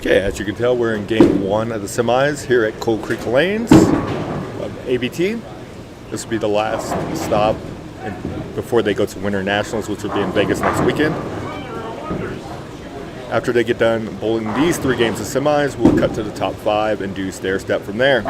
Okay, as you can tell, we're in game one of the semis here at Cold Creek Lanes of ABT. This will be the last stop before they go to Winter Nationals, which will be in Vegas next weekend. After they get done bowling these three games of semis, we'll cut to the top five and do stair step from there.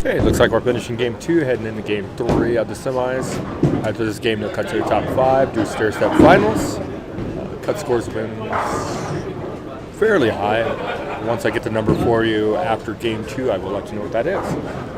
Okay, looks like we're finishing game 2, heading into game 3 of the semis. After this game, they'll cut to the top 5, do stair-step finals. Cut scores wins fairly high. Once I get the number for you after game 2, I will let you know what that is.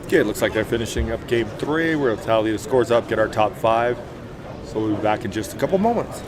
Okay, it looks like they're finishing up game 3. We'll tally the scores up, get our top 5. So we'll be back in just a couple moments.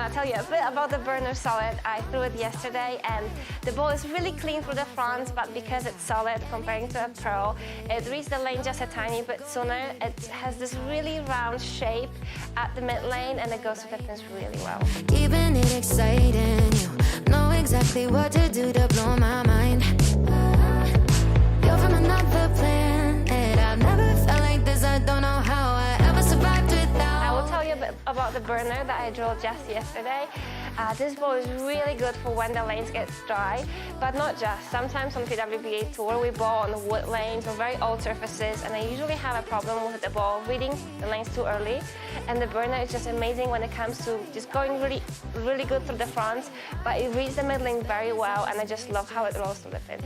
I'll tell you a bit about the burner solid. I threw it yesterday and the ball is really clean through the front, but because it's solid comparing to a pro, it reached the lane just a tiny bit sooner. It has this really round shape at the mid lane and it goes to the pins really well. Keeping it exciting, you know exactly what to do to blow my mind. You're from another planet, I've never felt like this, I don't know how I ever survived without. I will tell you a bit about the burner that I drilled just yesterday. This ball is really good for when the lanes get dry, but not just. Sometimes on PWBA Tour we ball on wood lanes or very old surfaces, and I usually have a problem with the ball reading the lanes too early. And the burner is just amazing when it comes to just going really good through the front, but it reads the mid lane very well, and I just love how it rolls through the pins.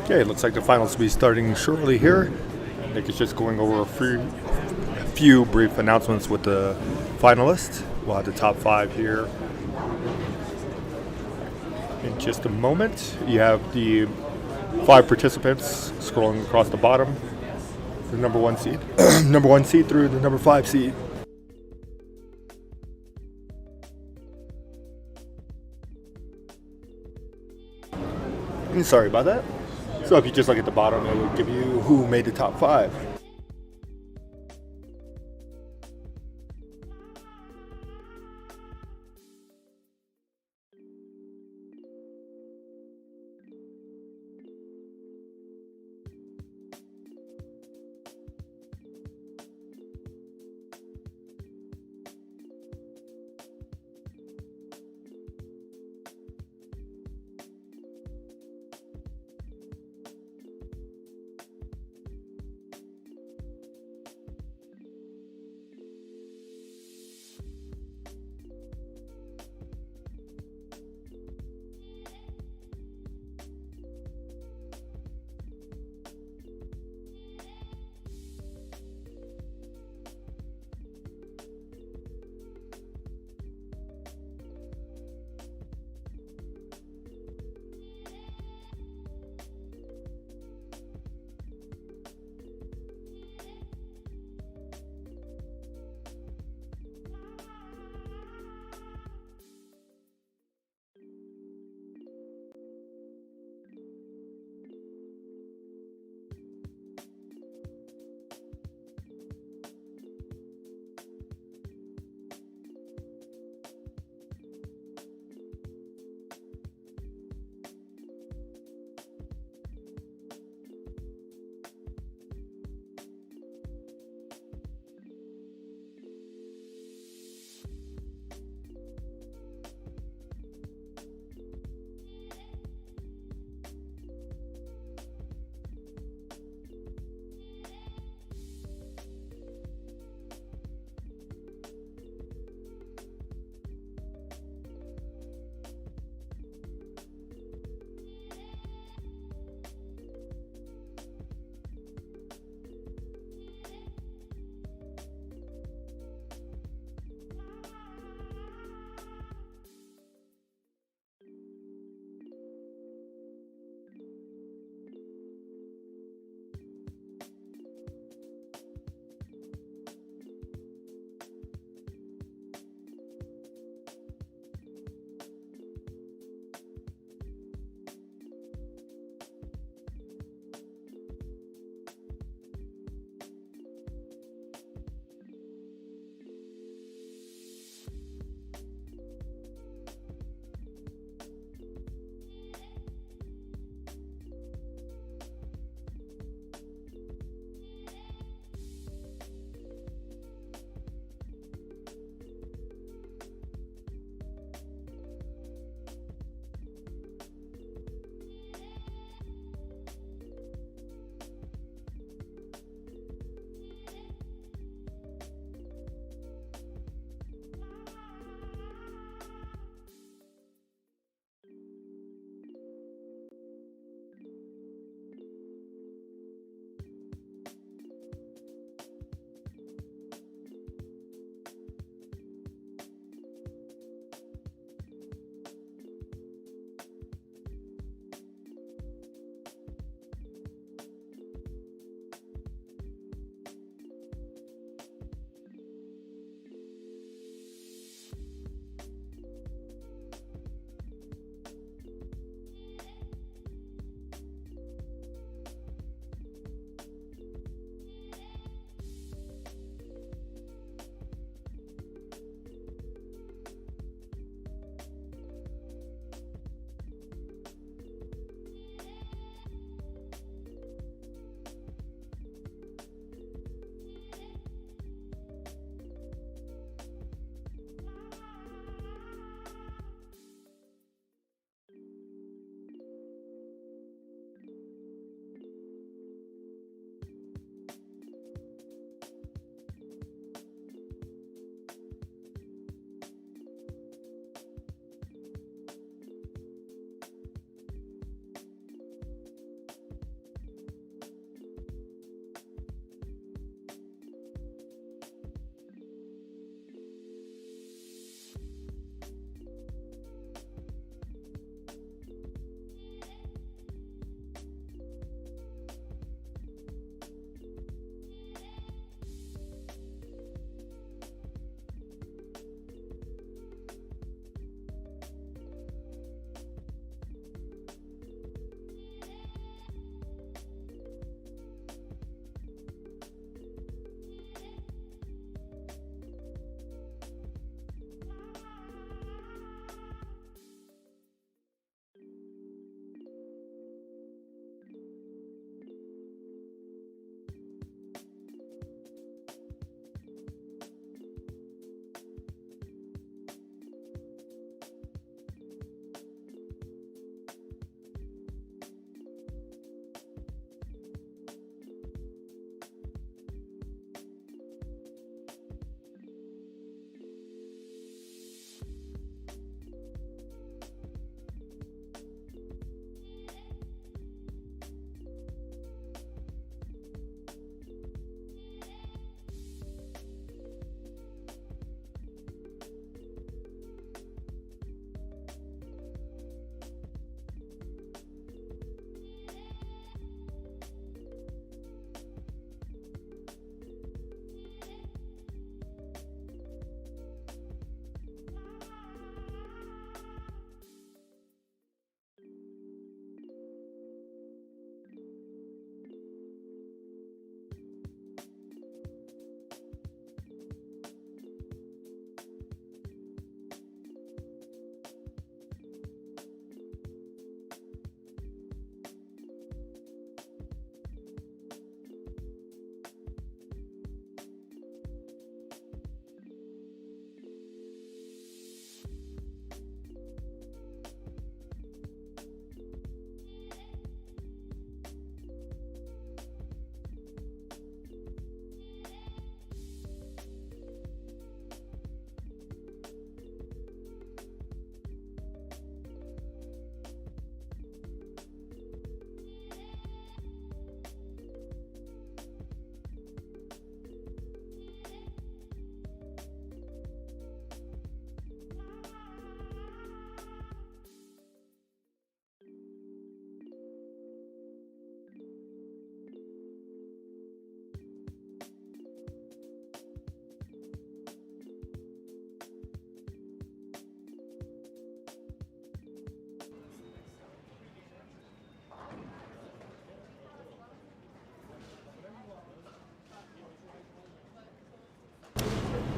Okay, it looks like the finals will be starting shortly here. Nick is just going over a few brief announcements with the finalists. We'll have the top 5 here in just a moment. You have the 5 participants scrolling across the bottom. The number 1 seed, number 1 seed through the number 5 seed. Sorry about that. So if you just look at the bottom, it will give you who made the top 5.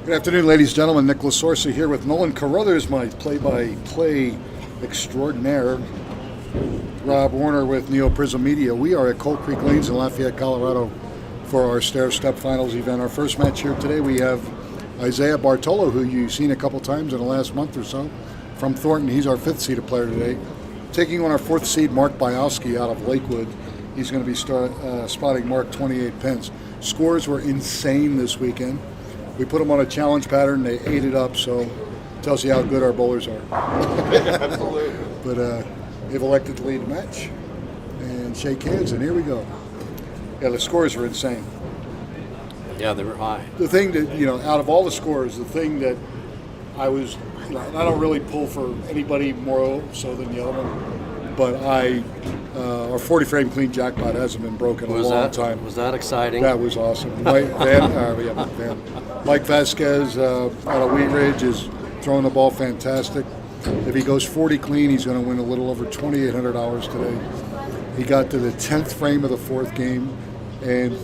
Good afternoon, ladies and gentlemen. Nick Lasorsa here with Nolan Carruthers, my play-by-play extraordinaire. Rob Warner with Neo Prism Media. We are at Cold Creek Lanes in Lafayette, Colorado for our stair-step finals event. Our first match here today, we have Isaiah Bartolo, who you've seen a couple times in the last month or so, from Thornton. He's our 5th-seeded player today. Taking on our 4th-seed, Mark Biowski out of Lakewood. He's going to be spotting Mark 28 pins. Scores were insane this weekend. We put them on a challenge pattern. They ate it up, so it tells you how good our bowlers are. Absolutely. But they've elected to lead the match and shake hands, and here we go. Yeah, the scores were insane. Yeah, they were high. The thing that, out of all the scores, the thing that I was, and I don't really pull for anybody more so than the other one, but our 40 frame clean jackpot hasn't been broken in a long time. Was that exciting? That was awesome. Mike Vasquez out of Wheat Ridge is throwing the ball fantastic. If he goes 40 clean, he's going to win a little over $2,800 today. He got to the 10th frame of the 4th game, and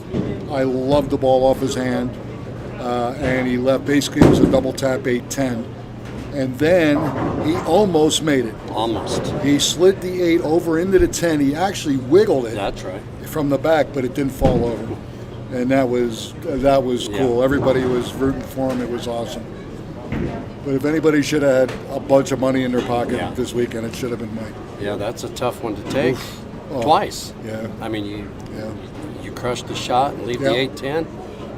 I loved the ball off his hand. And he left, basically it was a double tap 8-10. And then he almost made it. Almost. He slid the 8 over into the 10. He actually wiggled it. That's right. From the back, but it didn't fall over. And that was cool. Yeah. Everybody was rooting for him. It was awesome. But if anybody should have had a bunch of money in their pocket this weekend, it should have been Mike. Yeah, that's a tough one to take. Oh, twice. Yeah. I mean, you crush the shot and leave the 8-10,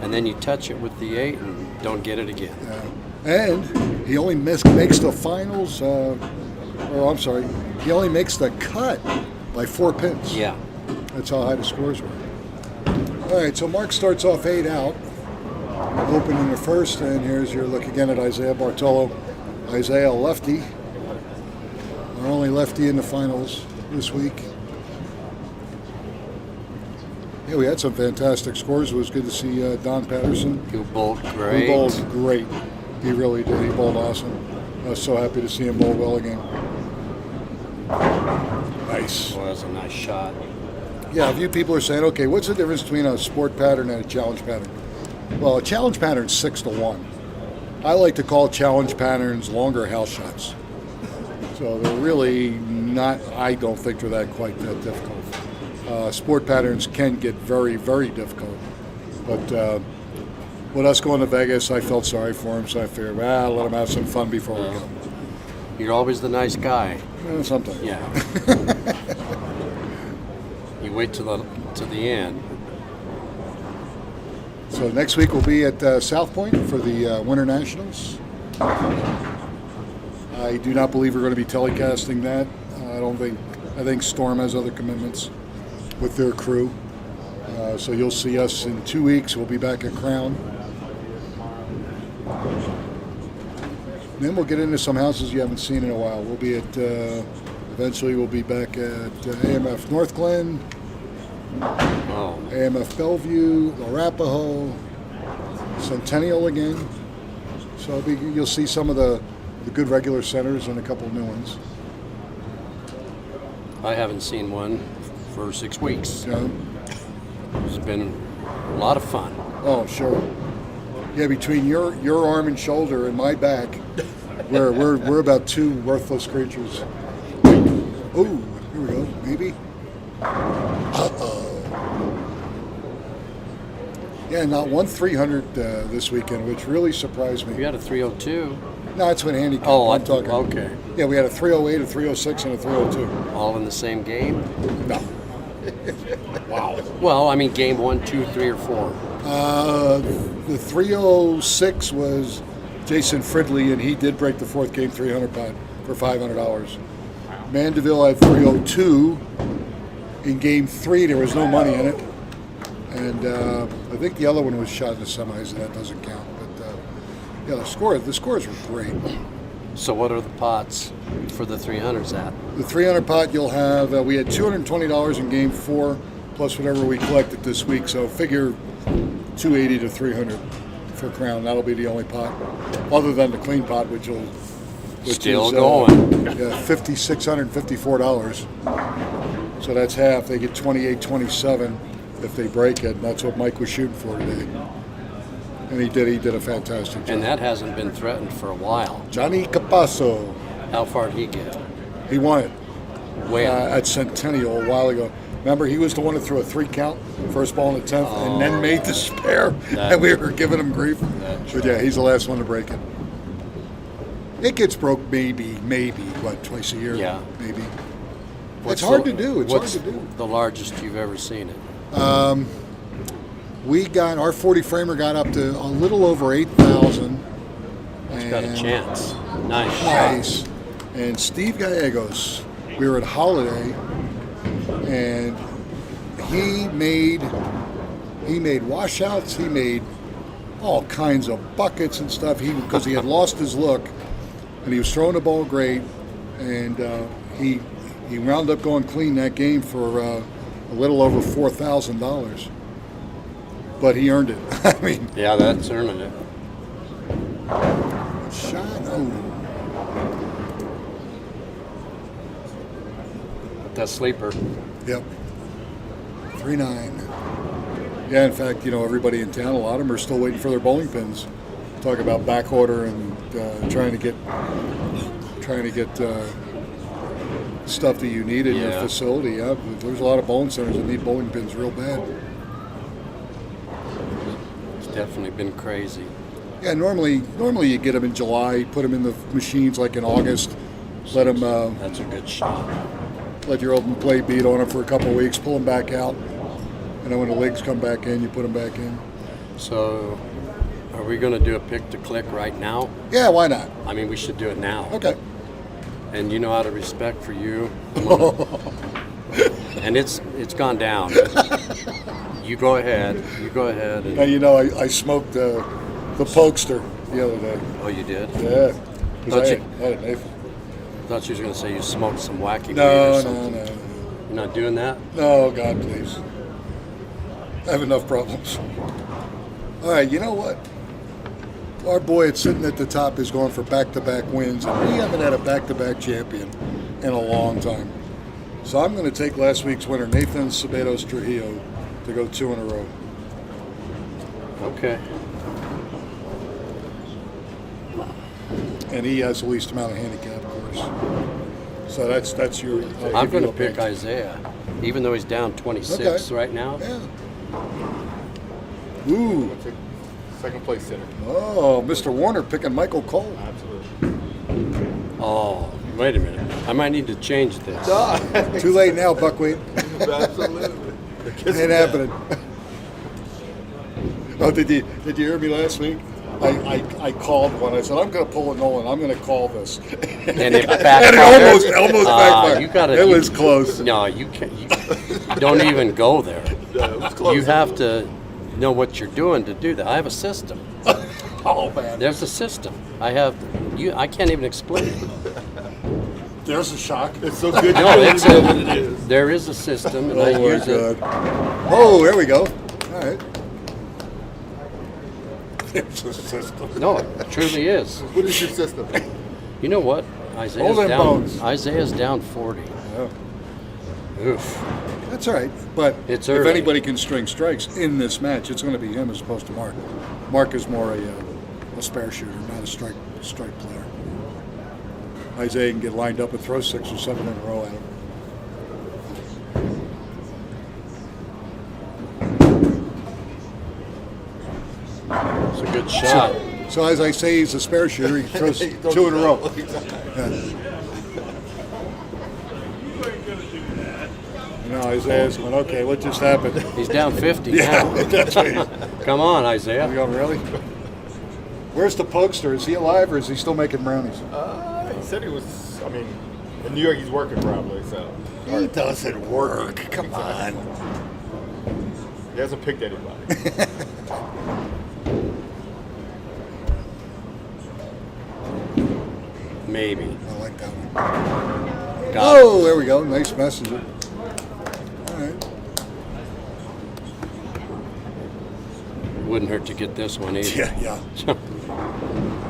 and then you touch it with the 8 and don't get it again. Yeah. And he only makes the finals, he only makes the cut by 4 pins. Yeah. That's how high the scores were. All right, so Mark starts off 8 out, open in the first, and here's your look again at Isaiah Bartolo. Isaiah, lefty, our only lefty in the finals this week. Yeah, we had some fantastic scores. It was good to see Don Patterson. He bowled great. He bowled great. He really did. He bowled awesome. I was so happy to see him bowl well again. Nice. Well, that's a nice shot. Yeah, a few people are saying, okay, what's the difference between a sport pattern and a challenge pattern? Well, a challenge pattern's 6-1. I like to call challenge patterns longer house shots. So they're really not, I don't think they're quite that difficult. Sport patterns can get very, very difficult. But with us going to Vegas, I felt sorry for him, so I figured, let him have some fun before we go. You're always the nice guy. Sometimes. Yeah. You wait to the end. So next week we'll be at South Point for the Winter Nationals. I do not believe we're going to be telecasting that. I think Storm has other commitments with their crew. So you'll see us in 2 weeks. We'll be back at Crown. Then we'll get into some houses you haven't seen in a while. We'll be at, eventually we'll be back at AMF North Glen, AMF Bellevue, Arapahoe, Centennial again. So you'll see some of the good regular centers and a couple of new ones. I haven't seen one for 6 weeks. Yeah. It's been a lot of fun. Oh, sure. Yeah, between your arm and shoulder and my back, we're about 2 worthless creatures. Oh, here we go. Maybe. Yeah, not one 300 this weekend, which really surprised me. We had a 302. No, that's what handicap. I'm talking. Okay. Yeah, we had a 308, a 306, and a 302. All in the same game? No. Wow. Well, I mean, game 1, 2, 3, or 4. The 306 was Jason Fridley, and he did break the 4th game 300 pot for $500. Mandeville had 302. In game 3, there was no money in it. And I think the other one was shot in the semis, and that doesn't count. But yeah, the scores were great. So what are the pots for the 300s at? The 300 pot you'll have, we had $220 in game 4, plus whatever we collected this week. So figure 280 to 300 for Crown. That'll be the only pot, other than the clean pot, which Still is going. $5,654. So that's half. They get $28.27 if they break it, and that's what Mike was shooting for today. And he did a fantastic job. And that hasn't been threatened for a while. Johnny Capasso, How far did he get? he won it Way at Centennial a while ago. Remember, he was the one that threw a 3-count, first ball in the 10th, and then made the spare, and we were giving him grief. But yeah, he's the last one to break it. It gets broke maybe, what, twice a year? Yeah. Maybe. What's It's hard the- to do. It's hard to do. The largest you've ever seen it? We got, our 40 framer got up to a little over 8,000. It's got a chance. Nice shot. Nice. And Steve Gallegos, we were at Holiday, and he made washouts. He made all kinds of buckets and stuff. Because he had lost his look, and he was throwing the ball great, and he wound up going clean that game for a little over $4,000. But he earned it. I mean, Yeah, that's earning it. shot. Oh. That sleeper. Yep. 3-9. Yeah, in fact, everybody in town, a lot of them are still waiting for their bowling pins. Talk about back order and trying to get stuff that you need in your Yeah. facility. Yeah, there's a lot of bowling centers that need bowling pins real bad. It's definitely been crazy. Yeah, normally you get them in July, put them in the machines like in August, let them That's a good shot. let your open play beat on them for a couple of weeks, pull them back out, and then when the legs come back in, you put them back in. So, are we going to do a pick to click right now? Yeah, why not? I mean, we should do it now. Okay. And you know, out of respect for you, and it's gone down. You go ahead. And, Now, I smoked the Pokester the other day. oh, you did? Yeah. 'Cause Don't I you- had an aphid. I thought you were going to say you smoked some wacky weed or No, something. no. You're not doing that? No, God, please. I have enough problems. All right, you know what? Our boy that's sitting at the top is going for back-to-back wins, and we haven't had a back-to-back champion in a long time. So I'm going to take last week's winner, Nathan Cebedos Trujillo, to go 2 in a row. Okay. And he has the least amount of handicap, of course. So that's your. I'm going to pick Isaiah, even though he's down 26 right now. Yeah. Ooh. Second place sitter. Oh, Mr. Warner picking Michael Cole. Absolutely. Oh, wait a minute. I might need to change this. Too late now, Buckwheat. Absolutely. Ain't happening. Oh, did you hear me last week? I called one. I said, I'm going to pull a Nolan. I'm going to call this. And it And backfired. it almost backfired. It was close. No, you can't. You don't even go there. Yeah, it was close. You have to know what you're doing to do that. I have a system. Oh, man. There's a system. I can't even explain it. There's a shock. It's so good. No, there is a system, and I Oh, my use it. God. Oh, there we go. All right. There's a system. No, it truly is. What is your system? You know what? Hold them bones. Isaiah's down 40. Yeah. Oof. That's all right. But It's if early. anybody can string strikes in this match, it's going to be him as opposed to Mark. Mark is more a spare shooter, not a strike player. Isaiah can get lined up and throw 6 or 7 in a row at him. It's a good shot. So as I say, he's a spare shooter. He throws 2 in a row. Yeah. You know, Isaiah's going, okay, what just happened? He's down 50 now. That's right. Come on, Isaiah. You going, really? Where's the Pokester? Is he alive or is he still making brownies? He said he was. I mean, in New York, he's working probably. So He doesn't work. Come on. he hasn't picked anybody. Maybe. I like that one. Got it. Oh, there we go. Nice messenger. All right. Wouldn't hurt to get this one either. Yeah.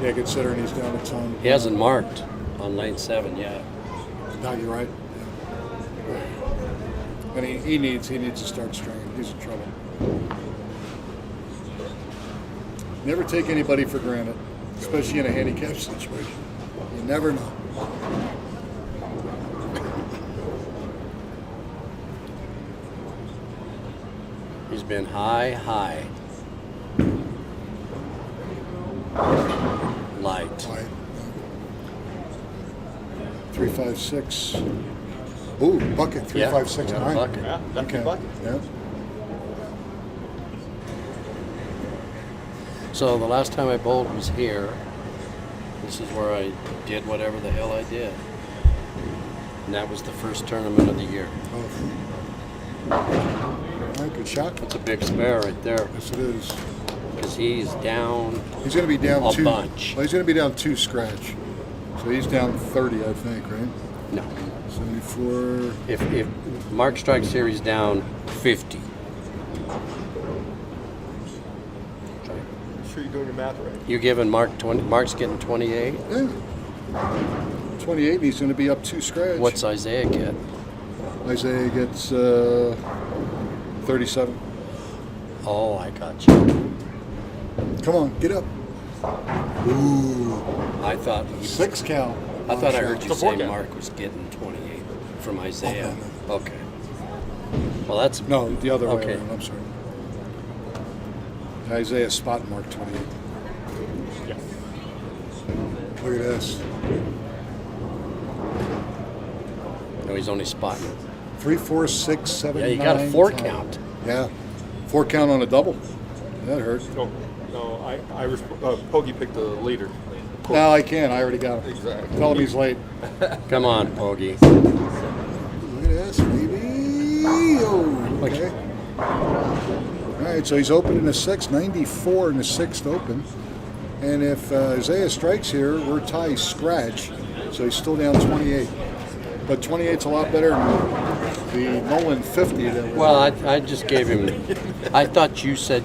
Yeah, considering he's down a ton. He hasn't marked on lane 7 yet. No, you're right. Yeah. And he needs to start stringing. He's in trouble. Never take anybody for granted, especially in a handicap situation. You never know. He's been high. Light. 356. Ooh, bucket. 356.9. Bucket. Yeah, definitely bucket. Yeah. So the last time I bowled was here. This is where I did whatever the hell I did. And that was the first tournament of the year. All right, good shot. That's a big spare right there. Yes, it is. Because he's down. He's going to be down A two. bunch. Well, he's going to be down 2 scratch. So he's down 30, I think, right? No. 74. If Mark strikes here, he's down 50. Sure you're doing your math right. You giving Mark 20? Mark's getting 28. Yeah. 28, and he's going to be up 2 scratch. What's Isaiah get? Isaiah gets 37. Oh, I got you. Come on, get up. Ooh, I thought 6 count. I thought I heard you It's a say four count. Mark was getting 28 from Isaiah. Oh, Okay. Well, that's No, the other way Okay. around. I'm sorry. Isaiah spot mark 28. Yes. Look at this. No, he's only spotting. 3, 4, 6, 7, Yeah, you 9, got a 4 10. count. Yeah. 4 count on a double. That hurt. No, Poggy picked the leader. No, I can't. I already got him. Exactly. Tell him he's late. Come on, Poggy. Look at this, baby. Oh, okay. All right, so he's open in the 6th, 94 in the 6th open. And if Isaiah strikes here, we're tie scratch. So he's still down 28. But 28's a lot better than the Nolan 50. That Well, I just gave him. I thought you said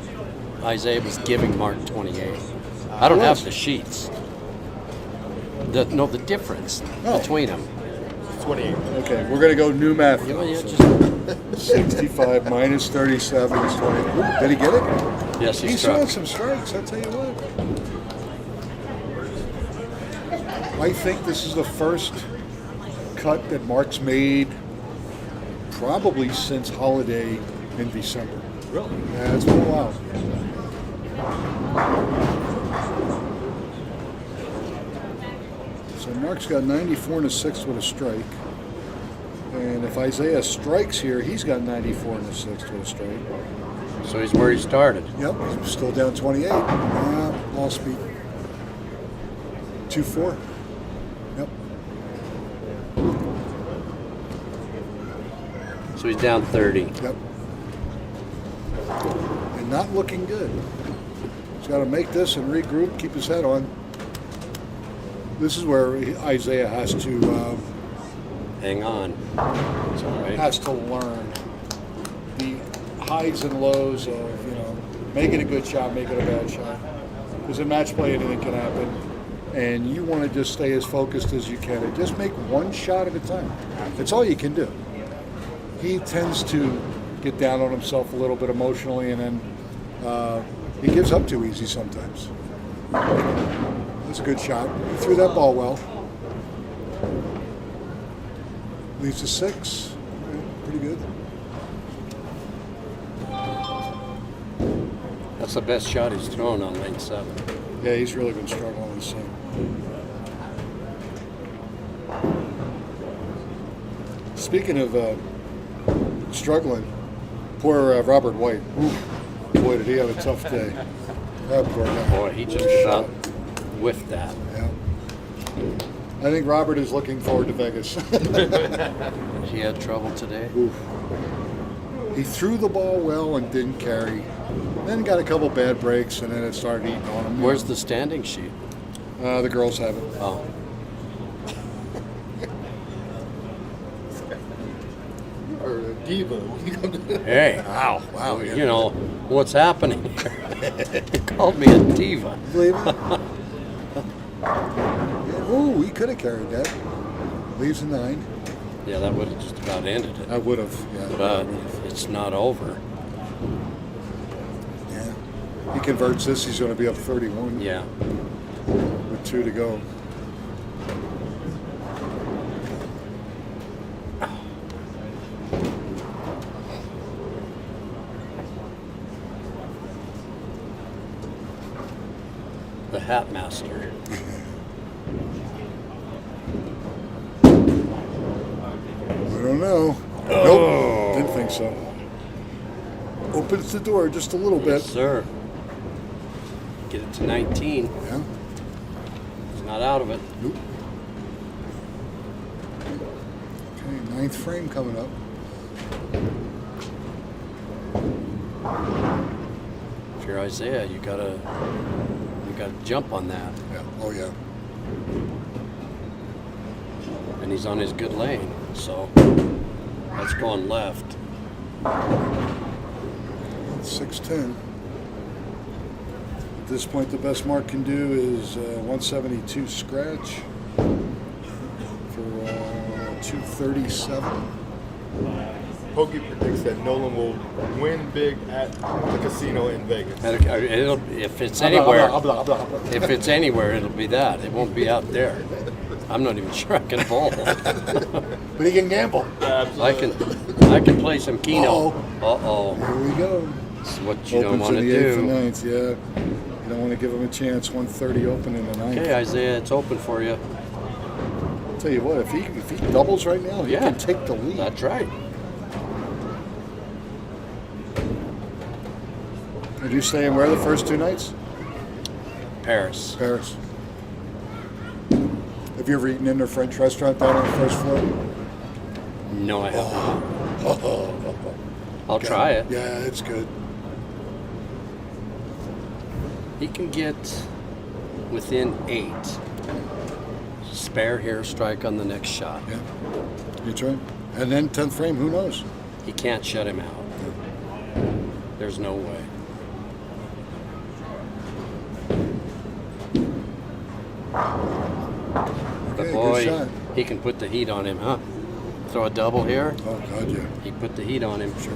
Isaiah was giving Mark 28. I don't have the sheets. The difference Oh. between them. 28. Okay, we're going to go new math. You know, you So just 65 minus 37 is 20. Ooh, did he get it? yes, He he's still had struck. some strikes, I'll tell you what. I think this is the first cut that Mark's made probably since holiday in December. Really? Yeah, it's been a while. So Mark's got 94 in the 6th with a strike. And if Isaiah strikes here, he's got 94 in the 6th with a strike. So he's where he started. Yep, he's still down 28. Ball speed. 2-4. Yep. So he's down 30. Yep. And not looking good. He's got to make this and regroup, keep his head on. This is where Isaiah has to Hang on. It's all right. learn the highs and lows of making a good shot, making a bad shot. Because in match play, anything can happen, and you want to just stay as focused as you can and just make one shot at a time. That's all you can do. He tends to get down on himself a little bit emotionally, and then he gives up too easy sometimes. That's a good shot. He threw that ball well. Leaves a 6. Pretty good. That's the best shot he's thrown on lane 7. Yeah, he's really been struggling this thing. Speaking of struggling, poor Robert White. Oof. Boy, did he have a tough day. That poor guy. Boy, he just about whiffed that. Yeah. I think Robert is looking forward to Vegas. He had trouble today. Oof. He threw the ball well and didn't carry. Then got a couple bad breaks, and then it started eating on him. Where's the standing sheet? The girls have it. Oh, Or diva. hey, Wow. Wow. you know what's happening here? He called me a diva. Believe it? Oh, he could have carried that. Leaves a 9. Yeah, that would have just about ended it. I would have. Yeah. But it's not over. Yeah. He converts this, he's going to be up 31 Yeah. with 2 to go. The Hat Master. I don't know. Nope, didn't think so. Opens the door just a little Yes, bit. sir. Get it to 19. Yeah. He's not out of it. Nope. Okay, 9th frame coming up. If you're Isaiah, you gotta jump on that. Yeah. Oh yeah. And he's on his good lane, so that's going left. 610. At this point, the best Mark can do is 172 scratch for 237. Pokey predicts that Nolan will win big at the casino in Vegas. If it's anywhere, if it's anywhere, it'll be that. It won't be out there. I'm not even sure I can bowl. But he can gamble. I can play some Keno. Uh-oh. Here we go. That's what you don't Opens want in to the 8th and do. 9th, yeah. You don't want to give him a chance. 130 open in the 9th. Okay, Isaiah, it's open for you. I'll tell you what, if he doubles right now, he Yeah. can take the lead. That's right. Did you stay in where the first 2 nights? Paris. Paris. Have you ever eaten in their French restaurant down on the first floor? No, I haven't. I'll try it. Yeah, it's good. He can get within 8. Spare hair strike on the next shot. Yeah. You try. And then 10th frame, who knows? He can't shut him out. There's no way. Okay, But good boy, shot. he can put the heat on him, huh? Throw a double here. Oh, God, yeah. He put the heat on him. Sure.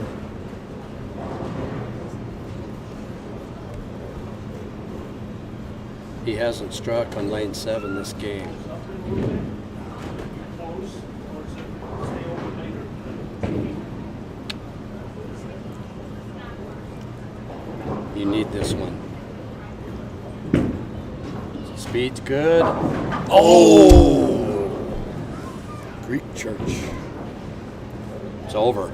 He hasn't struck on lane 7 this game. You need this one. Speed's good. Greek church. It's over.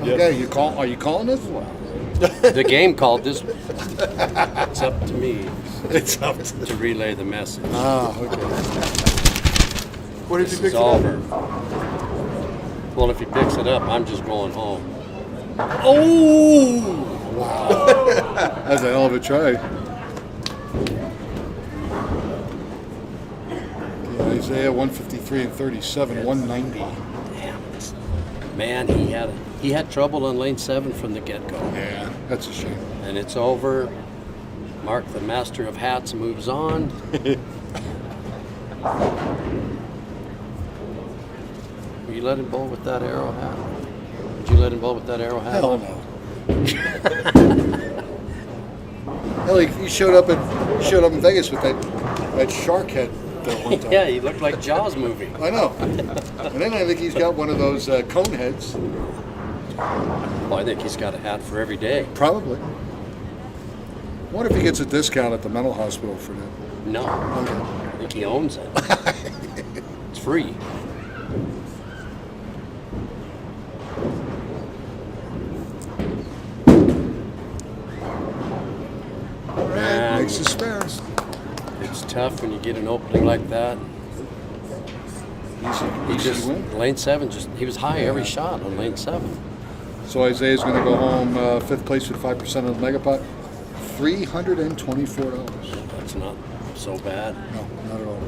Okay, are you calling this? The game called this. It's up to me It's up to to relay the message. Ah, okay. What did This you pick is it up? over. Well, if he picks it up, I'm just going home. That's a hell of a try. Okay, Isaiah 153 and 37, 190. Damn it. Man, he had trouble on lane 7 from the get-go. Yeah, that's a shame. And it's over. Mark, the master of hats, moves on. Will you let him bowl with that arrow hat? Would you let him bowl with that arrow hat? Hell no. Hell, he showed up in Vegas with that shark head there one time. Yeah, he looked like Jaws movie. I know. And then I think he's got one of those cone heads. Well, I think he's got a hat for every day. Probably. I wonder if he gets a discount at the mental hospital for that. No, I think he owns it. It's free. All right, Man. makes the spares. It's tough when you get an opening like that. He Easy just win. lane 7 he was high every shot on lane 7. So Isaiah's going to go home 5th place with 5% of the megapot. $324. That's not so bad. No, not at all.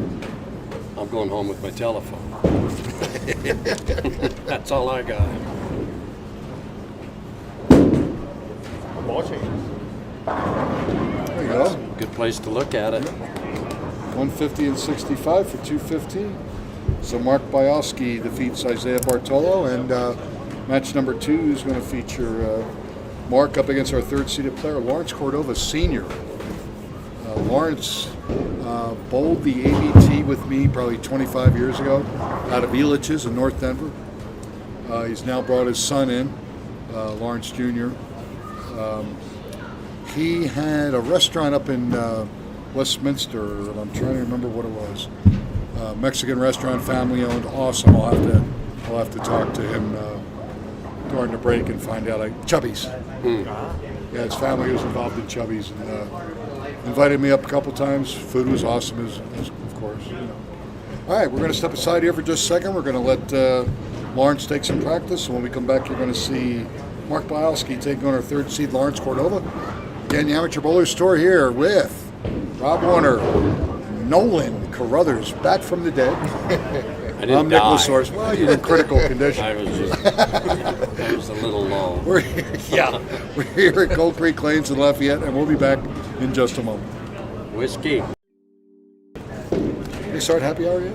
I'm going home with my telephone. That's all I got. Ball change. There you go. Good place to look at it. 150 and 65 for 215. So Mark Bialski defeats Isaiah Bartolo, and match number 2 is going to feature Mark up against our third-seeded player, Lawrence Cordova Sr. Lawrence bowled the ABT with me probably 25 years ago out of Elitch's in North Denver. He's now brought his son in, Lawrence Jr. He had a restaurant up in Westminster, and I'm trying to remember what it was. Mexican restaurant, family owned, awesome. I'll have to talk to him during the break and find out. Chubby's. Yeah, his family was involved in Chubby's and invited me up a couple times. Food was awesome, as of course. You know. All right, we're going to step aside here for just a second. We're going to let Lawrence take some practice. And when we come back, you're going to see Mark Bialski taking on our third seed, Lawrence Cordova. Again, the Amateur Bowler Store here with Rob Warner, Nolan Carruthers, back from the dead. I didn't I'm die. Nicholas Source. Well, you're in critical condition. I was a little low. We're here at Cold Creek Lanes in Lafayette, and we'll be back in just a moment. Whiskey. They start happy hour yet?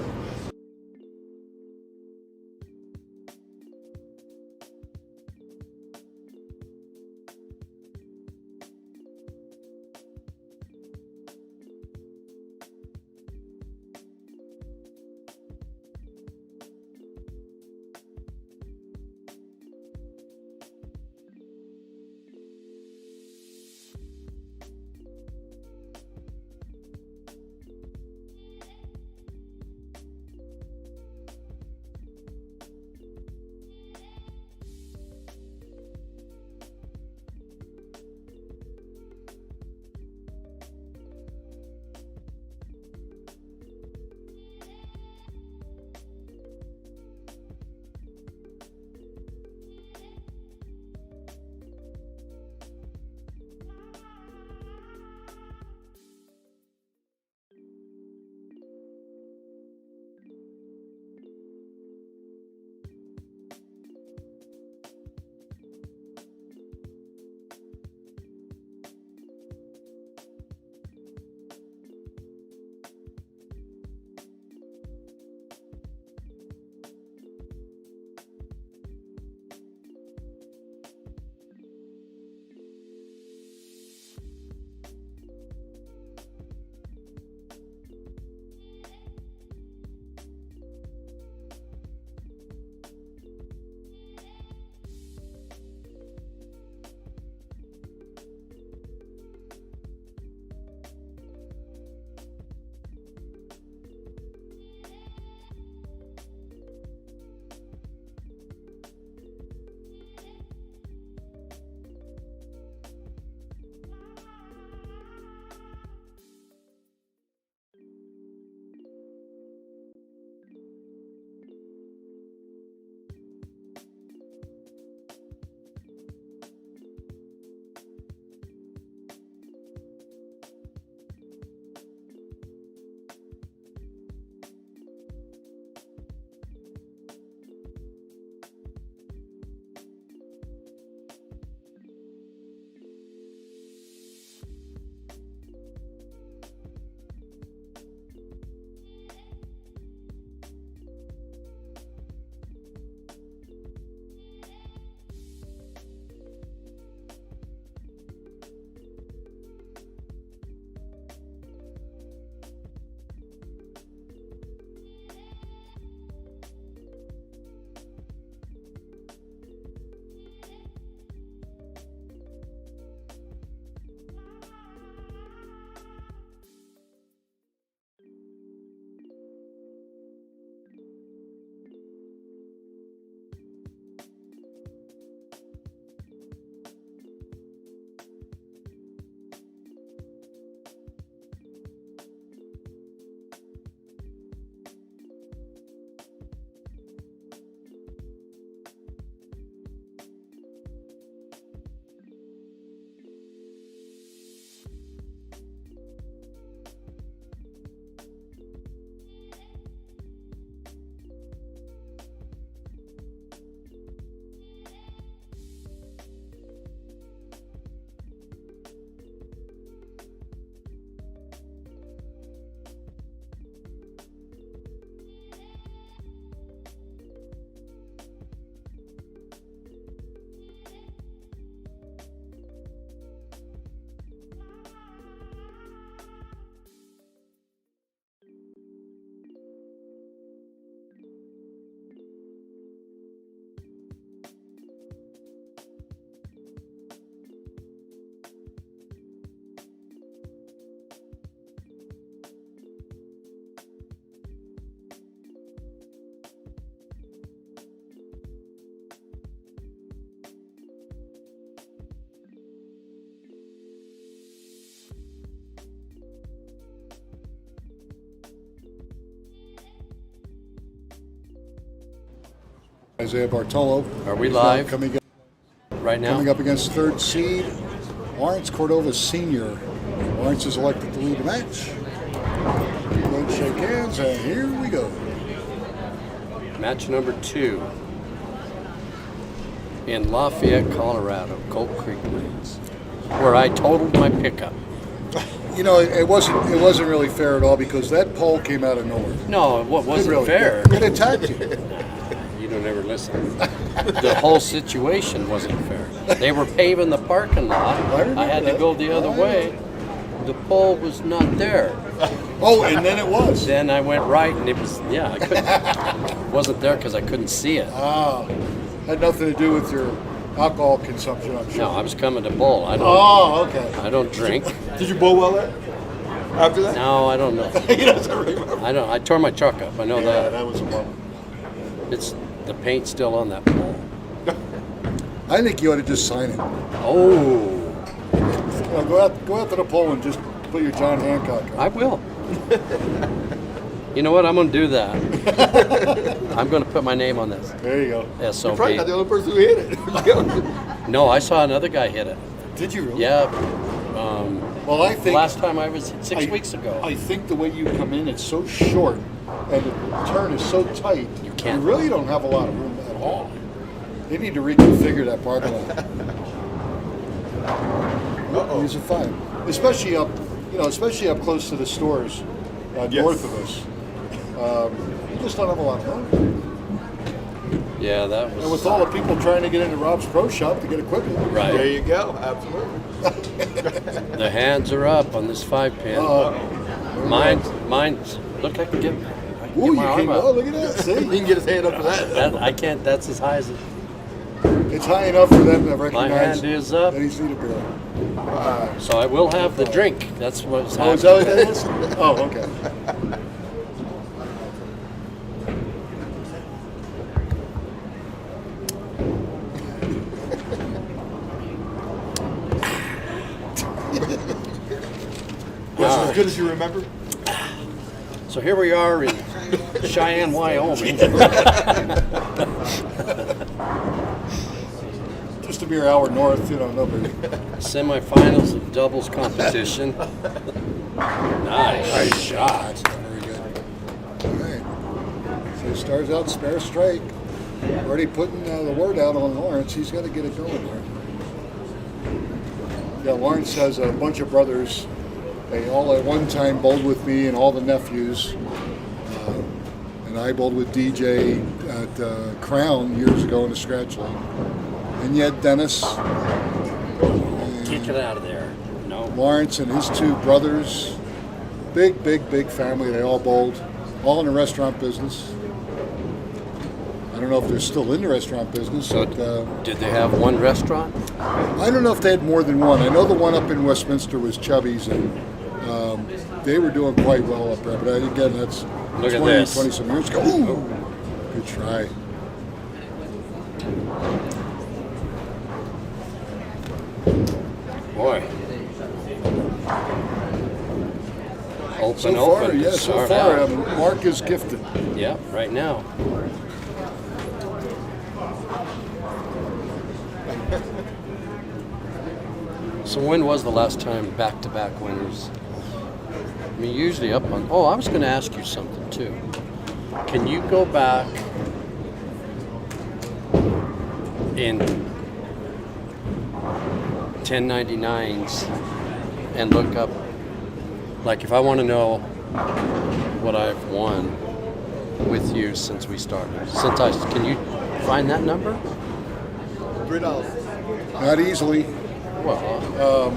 Isaiah Bartolo. Are we He's live Coming right now? up against third seed, Lawrence Cordova Sr. Lawrence is elected to lead the match. Let's shake hands, and here we go. Match number 2 in Lafayette, Colorado, Cold Creek Lanes, where I totaled my pickup. You know, it wasn't really fair at all because that pole came out of nowhere. No, it wasn't really, fair. It attacked you. You don't ever listen. The whole situation wasn't fair. They were paving the parking lot. remember I had to that. go the other way. The pole was not there. Oh, and then it was. Then I went right, and it was, yeah, I couldn't. It wasn't there because I couldn't see it. Had nothing to do with your alcohol consumption, I'm sure. No, I was coming to bowl. Oh, okay. I don't drink. Did you bowl well after that? No, I don't know. He doesn't remember. I don't. I tore my truck up. I know Yeah, that. that was a bummer. It's the paint's still on that pole. I think you ought to just sign it. Oh, Go out to the pole and just put your John Hancock on. I will. You know what? I'm going to do that. I'm going to put my name on this. There you go. SOB. Probably not the only person who hit it. No, I saw another guy hit it. Did you really? Yeah. Well, I think Last time I was 6 weeks ago. I think the way you come in, it's so short, and the turn is so tight. You can't- You really don't have a lot of room at all. They need to reconfigure that parking lot. Use a 5, especially up close to the stores Yes. north of us. You just don't have a lot of room. Yeah, that And with was all the people trying to get into Rob's Pro Shop to get equipment, There right. you go. Absolutely. The hands are up on this 5-pin. Mine's. Look, I can get. I can Ooh, get you my arm came! up. Oh, look at that! He See, can get his hand up for that. That, I can't. That's as high as it. it's high enough for them to My recognize hand is up. that he's need a beer. So I will have the drink. That's what's Oh, is happening. that what that is? Oh, okay. Was it as good as you remember? So here we are in Cheyenne, Wyoming. Just a mere hour north, no big. Semifinals of doubles competition. Nice shot. Very good. All right. So he starts out spare strike. Already putting the word out on Lawrence. He's got to get it going there. Yeah, Lawrence has a bunch of brothers. They all at one time bowled with me and all the nephews. And I bowled with DJ at Crown years ago in the scratch league. And yet Dennis, Kick it out of there. No. Lawrence and his 2 brothers, big family. They all bowled, all in the restaurant business. I don't know if they're still in the restaurant business. So but, did they have one restaurant? I don't know if they had more than one. I know the one up in Westminster was Chubby's, and they were doing quite well up there. But again, that's Look at 20 this. some years ago. Ooh, good try. Boy. Open, So far, open. yeah, so Start far, out. Mark is gifted. Yeah, right now. So when was the last time back-to-back winners? I mean, usually up on. Oh, I was going to ask you something too. Can you go back in 1099s and look up, like, if I want to know what I've won with you since we started? Can you find that number? $3. Not easily. Well,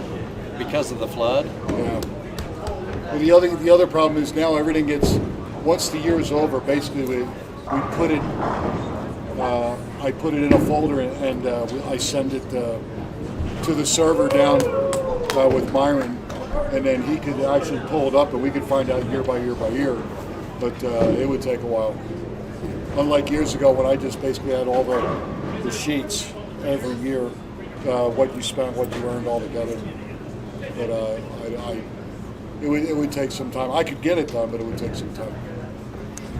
because of the flood. Yeah. Well, the other problem is now everything gets, once the year is over, basically we put it, I put it in a folder and I send it to the server down with Myron, and then he could actually pull it up and we could find out year by year by year, but it would take a while. Unlike years ago when I just basically had all the sheets every year, what you spent, what you earned all together. But it would take some time. I could get it done, but it would take some time.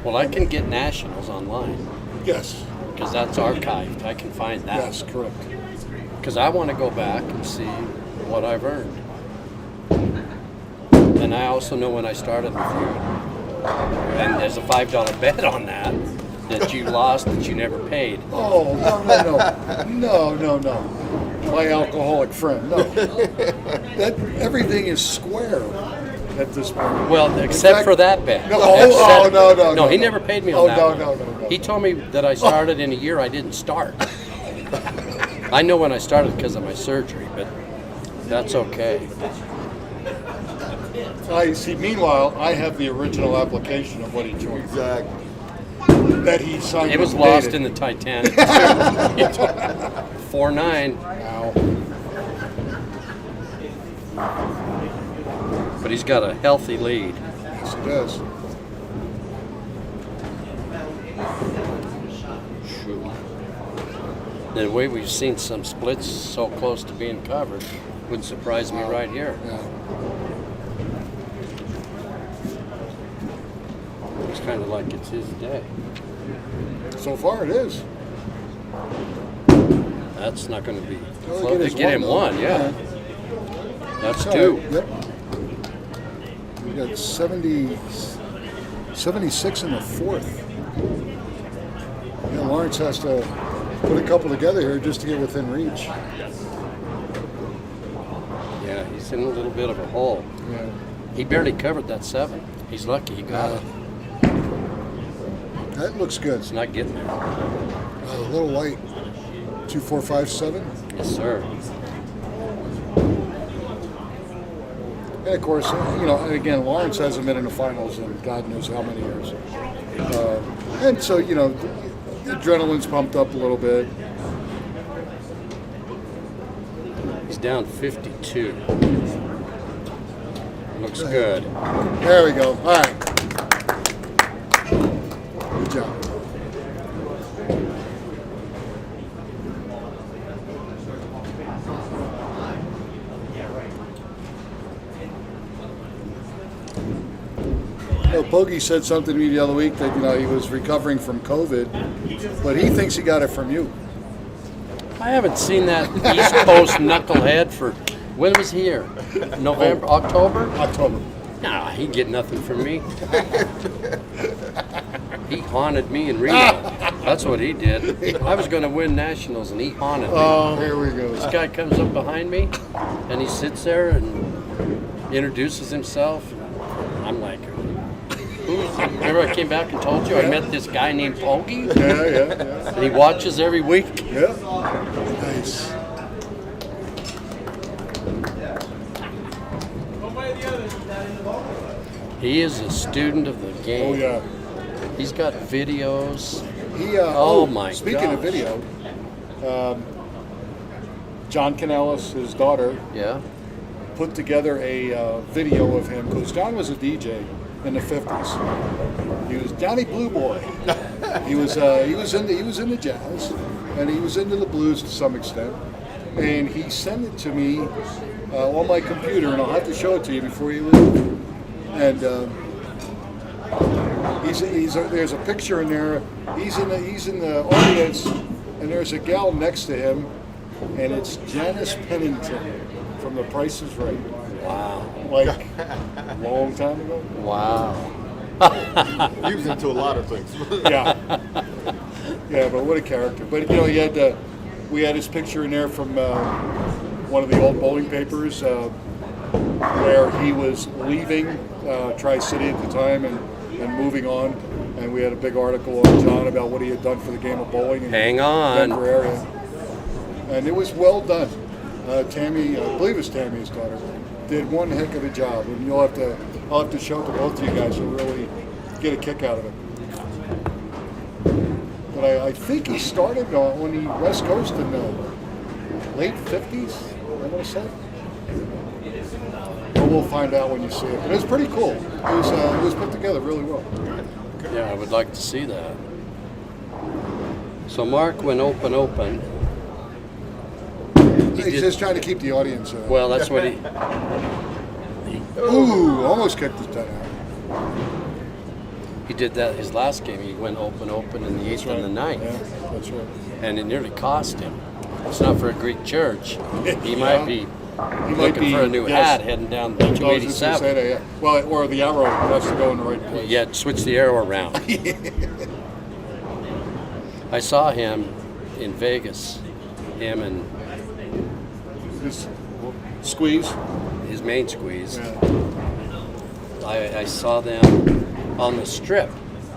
Well, I can get nationals online. Yes. because that's archived. I can find that. Yes, correct. Because I want to go back and see what I've earned. And I also know when I started with you. And there's a $5 bet on that you lost that you never paid. Oh, no. My alcoholic friend, no. That everything is square at this point. Well, except fact- for that bet. No, No, he never paid me on that one. No. He told me that I started in a year I didn't start. I know when I started because of my surgery, but that's okay. I see. Meanwhile, I have the original application of what he joined. Exactly. That he signed. It was and lost dated. in the Titanic. 4-9. Ow. But he's got a healthy lead. Yes, it does. Shoot. The way we've seen some splits so close to being covered wouldn't surprise me right here. Yeah. It's kind of like it's his day. So far, it is. That's not going to be. Well, Well, his get him though. one, yeah. That's All two. right. Yep. We got 76 in the fourth. Yeah, Lawrence has to put a couple together here just to get within reach. Yeah, he's in a little bit of a hole. Yeah. He barely covered that 7. He's lucky he got it. That looks good. It's not getting there. A little light. 2, 4, 5, 7. Yes, sir. And of course, and again, Lawrence hasn't been in the finals in God knows how many years. And so, the adrenaline's pumped up a little bit. He's down 52. Looks good. There we go. All right. Good job. Bogey said something to me the other week that he was recovering from COVID, but he thinks he got it from you. I haven't seen that East Coast knucklehead for, when was he here? November, October? October. Nah, he'd get nothing from me. He haunted me in Reno. That's what he did. I was going to win nationals, and he haunted me. Oh, here we go. This guy comes up behind me, and he sits there and introduces himself. I'm like, remember I came back and told you I met this guy named Poggy? Yeah. And he watches every week. Yeah. Nice. He is a student of the game. Oh, yeah. He's got videos. He, my speaking of gosh. video, John Canellis, his daughter, Yeah. put together a video of him because John was a DJ in the 50s. He was Johnny Blue Boy. He was into jazz, and he was into the blues to some extent. And he sent it to me on my computer, and I'll have to show it to you before you leave. And there's a picture in there. He's in the audience, and there's a gal next to him, and it's Janice Pennington from The Price is Right. Wow. Like a long time ago. Wow. He was into a lot of things. Yeah, but what a character. But we had his picture in there from one of the old bowling papers where he was leaving Tri-City at the time and moving on. And we had a big article on John about what he had done for the game of bowling in Hang the on. Denver area. And it was well done. Tammy, I believe it's Tammy's daughter, did one heck of a job. And I'll have to show it to both of you guys. You'll really get a kick out of it. But I think he started on the West Coast in the late 50s, I want to say. But we'll find out when you see it. But it was pretty cool. It was put together really well. Yeah, I would like to see that. So Mark went open. He's did- just trying to keep the audience. Well, that's what he. Ooh, almost kicked his 10 out. He did that his last game. He went open in the 8th and the 9th. Yeah, that's right. And it nearly cost him. It's not for a Greek church. He might be He might looking be for a new hat heading down the I was just gonna say 287. that, yeah. Well, or the arrow has to go in the right place. Yeah, switch the arrow around. I saw him in Vegas. Him and Just squeeze. his main squeeze. Yeah. I saw them on the strip.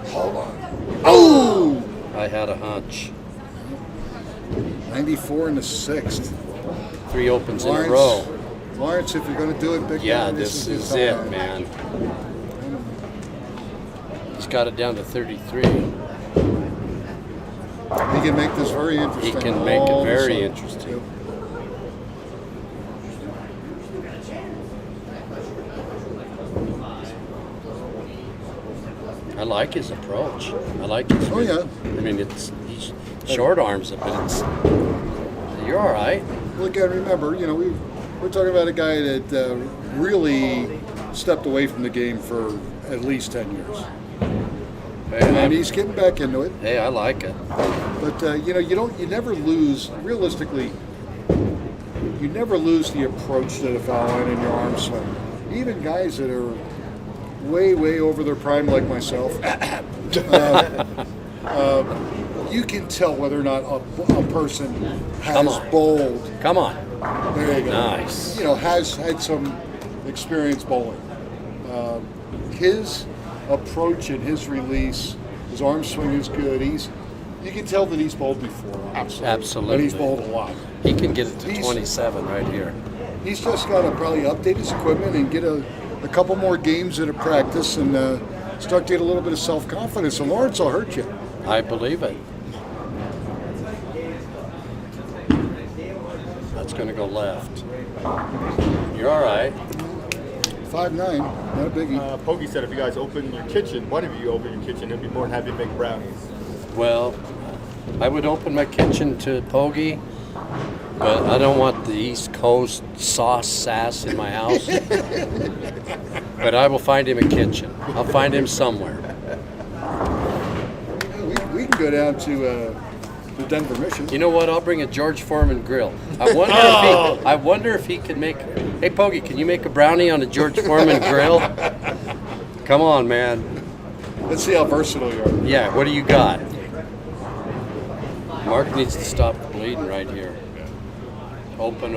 Hold on. Oh! I had a hunch. 94 in the 6th. 3 opens in a row. Lawrence, if you're going to do it, big Yeah, guy, this your is time. it, man. He's got it down to 33. He can make this very interesting. He can make all it of a very sudden. interesting. I like his approach. I like his. Oh, yeah. I mean, he's short arms it, but it's. You're all right. Well, again, remember, we're talking about a guy that really stepped away from the game for at least 10 years. And he's getting back into it. Hey, I like it. But you never lose. Realistically, you never lose the approach to the foul line in your arm swing. Even guys that are way over their prime, like myself, you can tell whether or not a person has bowled. Come on. There you go. Nice. Has had some experience bowling. His approach and his release, his arm swing is good. You can tell that he's bowled before, obviously. Absolutely. And he's bowled a lot. He can get it to 27 right here. He's just got to probably update his equipment and get a couple more games at a practice and start to get a little bit of self-confidence. And Lawrence will hurt you. I believe it. That's going to go left. You're all right. 5'9", not a biggie. Pogi said if you guys open your kitchen, one of you open your kitchen, he'd be more than happy to make brownies. Well, I would open my kitchen to Pogi, but I don't want the East Coast sauce sass in my house. But I will find him a kitchen. I'll find him somewhere. We can go down to the Denver Mission. You know what? I'll bring a George Foreman grill. I wonder if he can make. Hey, Pogi, can you make a brownie on a George Foreman grill? Come on, man. Let's see how versatile you are. Yeah, what do you got? Mark needs to stop the bleeding right here. Open.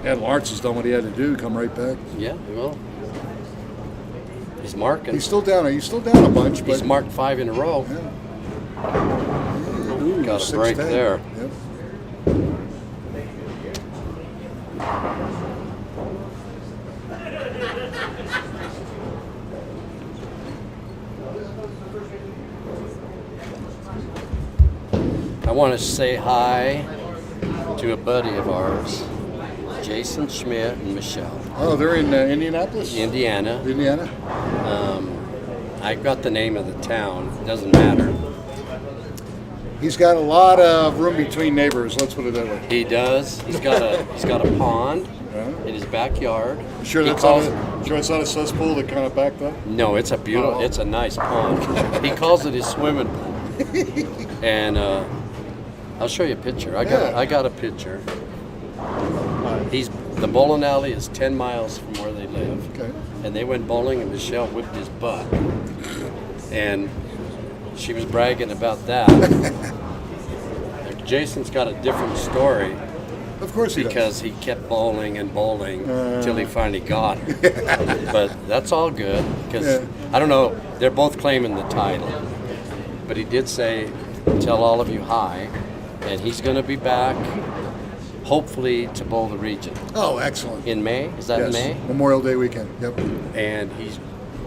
And Lawrence has done what he had to do, come right back. Yeah, well, he's marking. He's still down a bunch, but He's marked 5 in a row. Ooh, Got a break 6'10". there. Yep. I want to say hi to a buddy of ours, Jason Schmidt and Michelle, Oh, they're in Indianapolis? Indiana. Indiana? I got the name of the town. It doesn't matter. He's got a lot of room between neighbors, let's put it that way. He does. He's got a pond in his backyard. Sure He that's calls sure it's not a cesspool that kind of backed up? No, it's a beautiful. Oh. It's a nice pond. He calls it his swimming pool. And I'll show you a picture. I got a picture. The bowling alley is 10 miles from where they live. Okay. And they went bowling, and Michelle whipped his butt. And she was bragging about that. Jason's got a different story Of course he because he kept bowling and bowling until he finally got her. But that's all good because I don't know. They're both claiming the title. But he did say, "Tell all of you hi," and he's going to be back. Hopefully to bowl the region does. Oh, excellent. in May. Is that in Yes, May? Memorial Day weekend, yep. And he's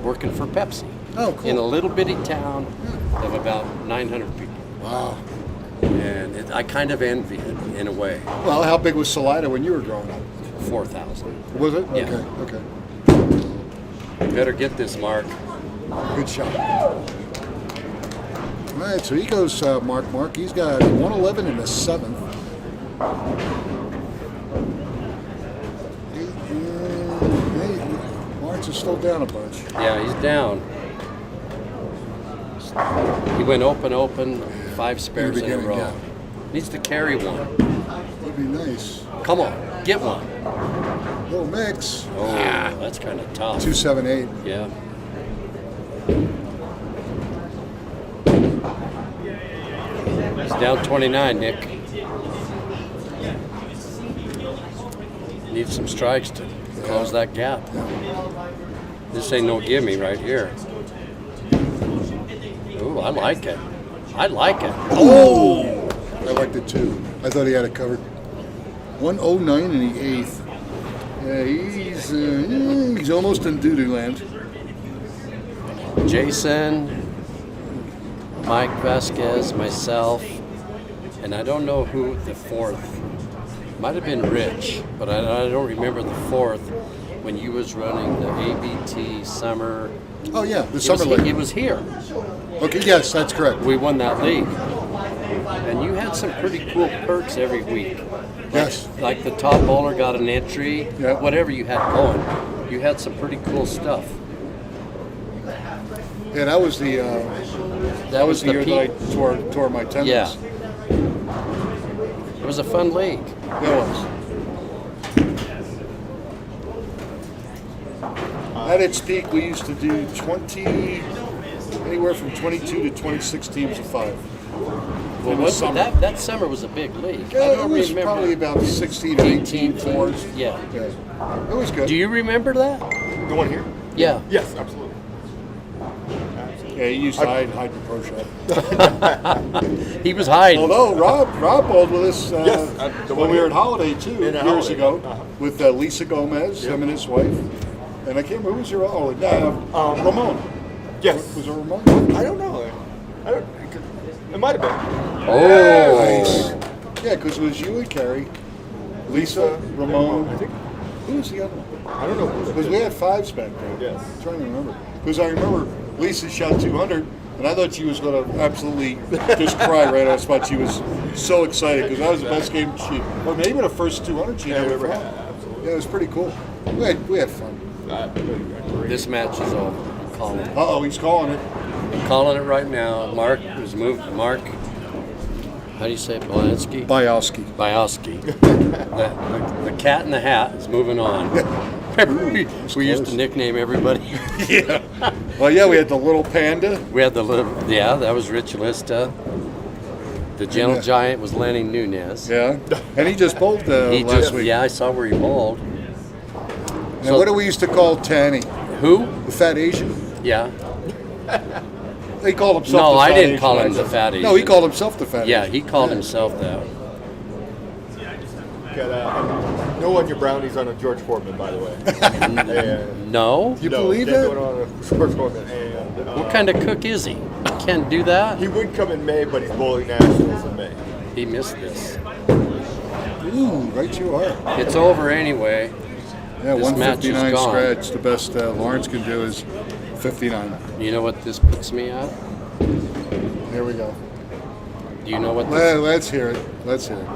working for Pepsi Oh, cool. in a little bitty town of about 900 people. Wow. And I kind of envy it in a way. Well, how big was Salida when you were growing up? 4,000. Was it? Yeah. Okay. Better get this, Mark. Good shot. All right, so he goes Mark. He's got 111 in the 7th. Lawrence is still down a bunch. Yeah, he's down. He went open, 5 spares in a beginning, row. yeah. Needs to carry one. That'd be nice. Come on, get one. Little mix. Oh, that's kind of tough. 278. Yeah. He's down 29, Nick. Needs some strikes to close that gap. This ain't no gimme right here. Ooh, I like it. I like it. Oh! I liked it too. I thought he had it covered. 109 in the 8th. Yeah, he's almost in doo-doo land. Jason, Mike Vasquez, myself, and I don't know who the 4th. Might have been Rich, but I don't remember the 4th when you was running the ABT summer. Oh yeah, the summer It league. was here. Okay, yes, that's correct. We won that league. And you had some pretty cool perks every week. Yes. Like the top bowler got an entry, Yeah. whatever you had going. You had some pretty cool stuff. Yeah, that was the That was year the that I peak. tore my tendons. Yeah. It was a fun league. It was. At its peak, we used to do anywhere from 22 to 26 teams of 5. Well, In the summer. that summer was a big league. Yeah, I it don't was remember. probably about 16 or 18 fours. Yeah. Yeah. It was good. Do you remember that? The one here? Yeah. Yes, absolutely. Yeah, he used to hide the pro shop. He was hiding. Although Rob bowled with us Yes, the when one we were here. at Holiday too, In a years Holiday. ago, Uh-huh. with Lisa Gomez, him and his wife. And I can't remember who was your Ramon. Yes. Was it Ramon? I don't know. It might have been. Oh. Nice. Yeah, because it was you and Carrie, Lisa, Ramon. I think. Who was the other one? I don't know who Because we had 5s back then. Yes. I'm trying to remember. Because I remember Lisa shot 200, and I thought she was going to absolutely just cry right on the spot. She was so excited because that was the best game or maybe the first 200 she Yeah, we ever ever had. had. Absolutely. Yeah, it was pretty cool. We had fun. This match is over. I'm calling it. Uh-oh, he's calling it. I'm calling it right now. Mark was moved. Mark, how do you say it? Balansky? Bialski. Bialski. the cat in the hat is moving on. Remember we used to nickname everybody. Yeah. Well, yeah, we had the little panda. We had the little, that was Rich Lista. The gentle Yeah. giant was Lenny Nunez. Yeah. And he just bowled He last just, week. I saw where he bowled. And what do we used to call Tanny? Who? The fat Asian? Yeah. He called himself No, the I fat didn't Asian, call him actually. the fat No, he Asian. called himself the fat Yeah, Asian. he called himself that. Got no on your brownies on a George Foreman, by the way. And, No? You believe can't that? do it on a George Foreman. And, What kind of cook is he? Can't do that? He would come in May, but he's bowling nationals in May. He missed this. Ooh, right you are. It's over anyway. Yeah, This match is 159 gone. scratch. The best Lawrence can do is 59. You know what this puts me at? Here we go. Do you know what this? Well, let's hear it. Let's hear it.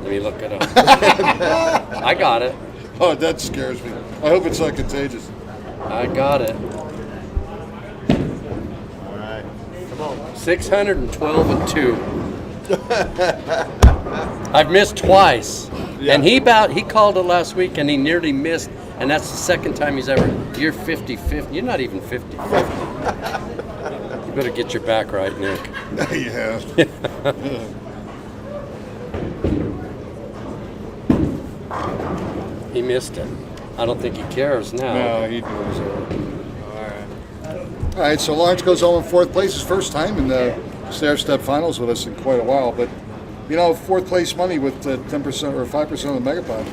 Let me look it up. I got it. Oh, that scares me. I hope it's not contagious. I got it. All right. Come on. 612 and 2. I've missed twice. Yeah. And he called it last week and he nearly missed, and that's the second time he's ever. You're 50-50. You're not even 50-50. You better get your back right, Nick. Yeah. He missed it. I don't think he cares now. No, he knows it. All right, so Lawrence goes home in 4th place. His first time in the stair-step finals with us in quite a while. But, 4th place money with 10% or 5% of the Megapod,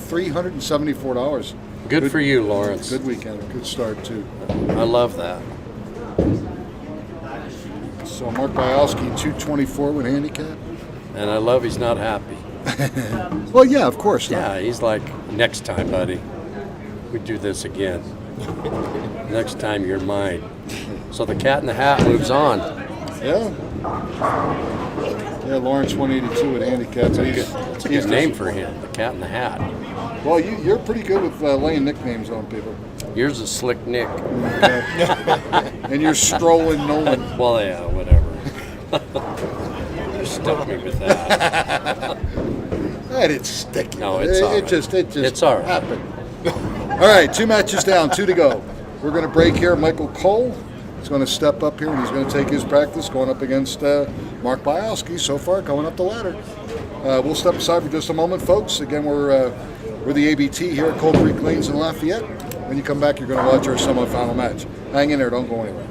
$374. Good for you, Lawrence. Good weekend. Good start, too. I love that. So Mark Bialski, 224 with handicap. And I love he's not happy. Well, yeah, of course. Yeah, he's like, next time, buddy, we do this again. Next time you're mine. So the cat in the hat moves on. Yeah. Yeah, Lawrence 182 with handicap. That's a good name for him, the cat in the hat. Well, you're pretty good with laying nicknames on people. Yours is Slick Nick. And you're strolling Nolan. Well, yeah, whatever. You stuck me with that. I didn't stick you. No, it's all right. It just It's all right. happened. All right, 2 matches down, 2 to go. We're going to break here. Michael Cole is going to step up here, and he's going to take his practice going up against Mark Bialski so far coming up the ladder. We'll step aside for just a moment, folks. Again, we're the ABT here at Cold Creek Lanes in Lafayette. When you come back, you're going to watch our semifinal match. Hang in there. Don't go anywhere.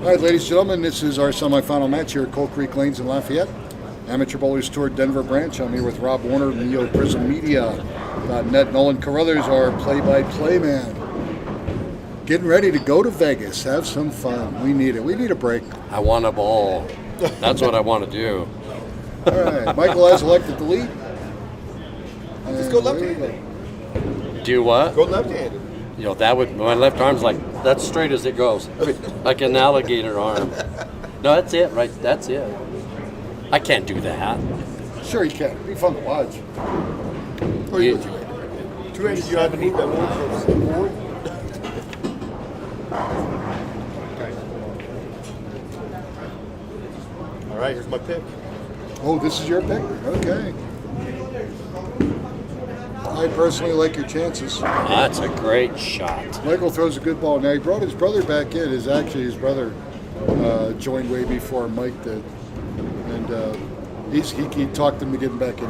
All right, ladies and gentlemen, this is our semifinal match here at Coal Creek Lanes in Lafayette. Amateur Bowlers Tour Denver branch. I'm here with Rob Warner of Neo Prism Media.net. Nolan Carruthers, our play-by-play man. Getting ready to go to Vegas. Have some fun. We need it. We need a break. I want a ball. That's what I want to do. All right. Michael has elected the lead. Just go left-handed. Do what? Go left-handed. You know, that would, my left arm's like, that's straight as it goes. Like an alligator arm. No, that's it, right? That's it. I can't do that. Sure you can. Be fun to watch. Or you go two-handed. Two-handed, you have to move that one forward. All right, here's my pick. Oh, this is your pick? Okay. I personally like your chances. That's a great shot. Michael throws a good ball. Now, he brought his brother back in. His brother joined way before Mike did. And he talked him to get him back in.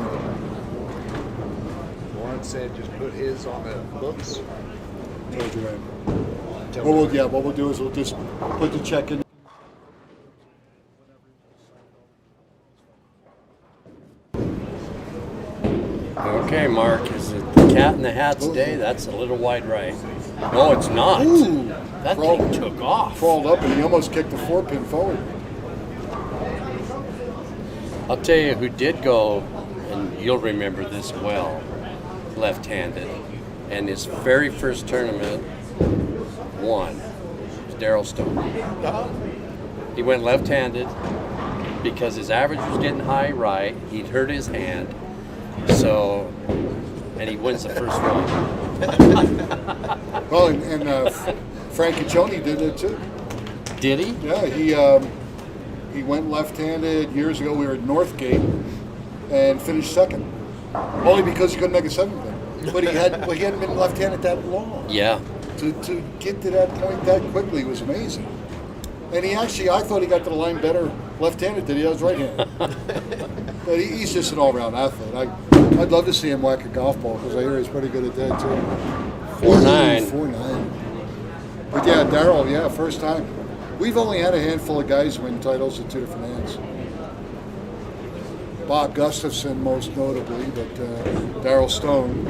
Warren said just put his on the books. Told you, man. What we'll do is we'll just put the check in. Okay, Mark, is it the cat in the hat's day? That's a little wide right. No, it's not. Ooh, That thing took off. crawled up and he almost kicked the 4-pin forward. I'll tell you who did go, and you'll remember this well, left-handed. And his very first tournament won. It was Darryl Stone. He went left-handed because his average was getting high right. He'd hurt his hand. So, and he wins the first one. Well, and Frank Caccioni did it too. Did he? Yeah, he went left-handed years ago. We were at Northgate and finished second, only because he couldn't make a 7-pin. But he hadn't been left-handed that long. Yeah. To get to that point that quickly was amazing. And I thought he got to the line better left-handed than he does right-handed. But he's just an all-round athlete. I'd love to see him whack a golf ball because I hear he's pretty good at that too. 4'9". 4'9". But yeah, Darryl, first time. We've only had a handful of guys win titles at two different hands. Bob Gustafson most notably, but Darryl Stone.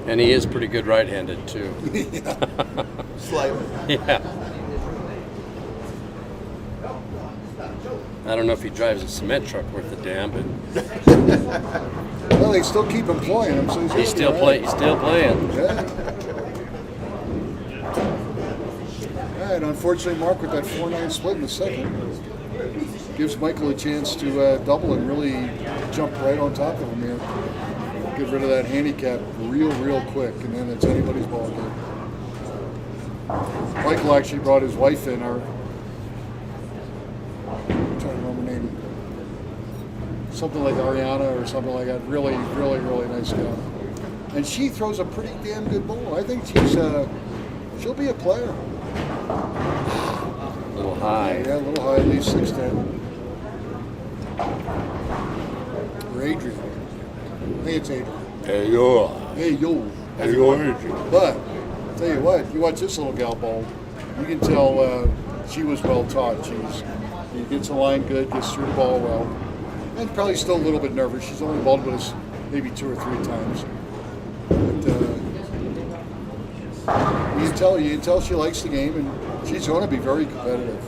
And he is pretty good right-handed too. Slightly. Yeah. I don't know if he drives a cement truck worth a damn, but Well, they still keep employing him, so he's still playing. He's still playing. Yeah. All right, unfortunately, Mark with that 4-9 split in the second gives Michael a chance to double and really jump right on top of him here. Get rid of that handicap real quick, and then it's anybody's ball game. Michael actually brought his wife in, I'm trying to remember her name, something like Ariana or something like that. Really nice gal. And she throws a pretty damn good ball. I think she'll be a player. A little high. Yeah, a little high, at least 6'10". Or Adrian. I think it's Adrian. Hey, yo. Hey, yo. Hey, yo, Adrian. But, tell you what, you watch this little gal bowl, you can tell she was well taught. She gets the line good, gets through the ball well, and probably still a little bit nervous. She's only bowled with us maybe 2 or 3 times. But you can tell she likes the game, and she's going to be very competitive.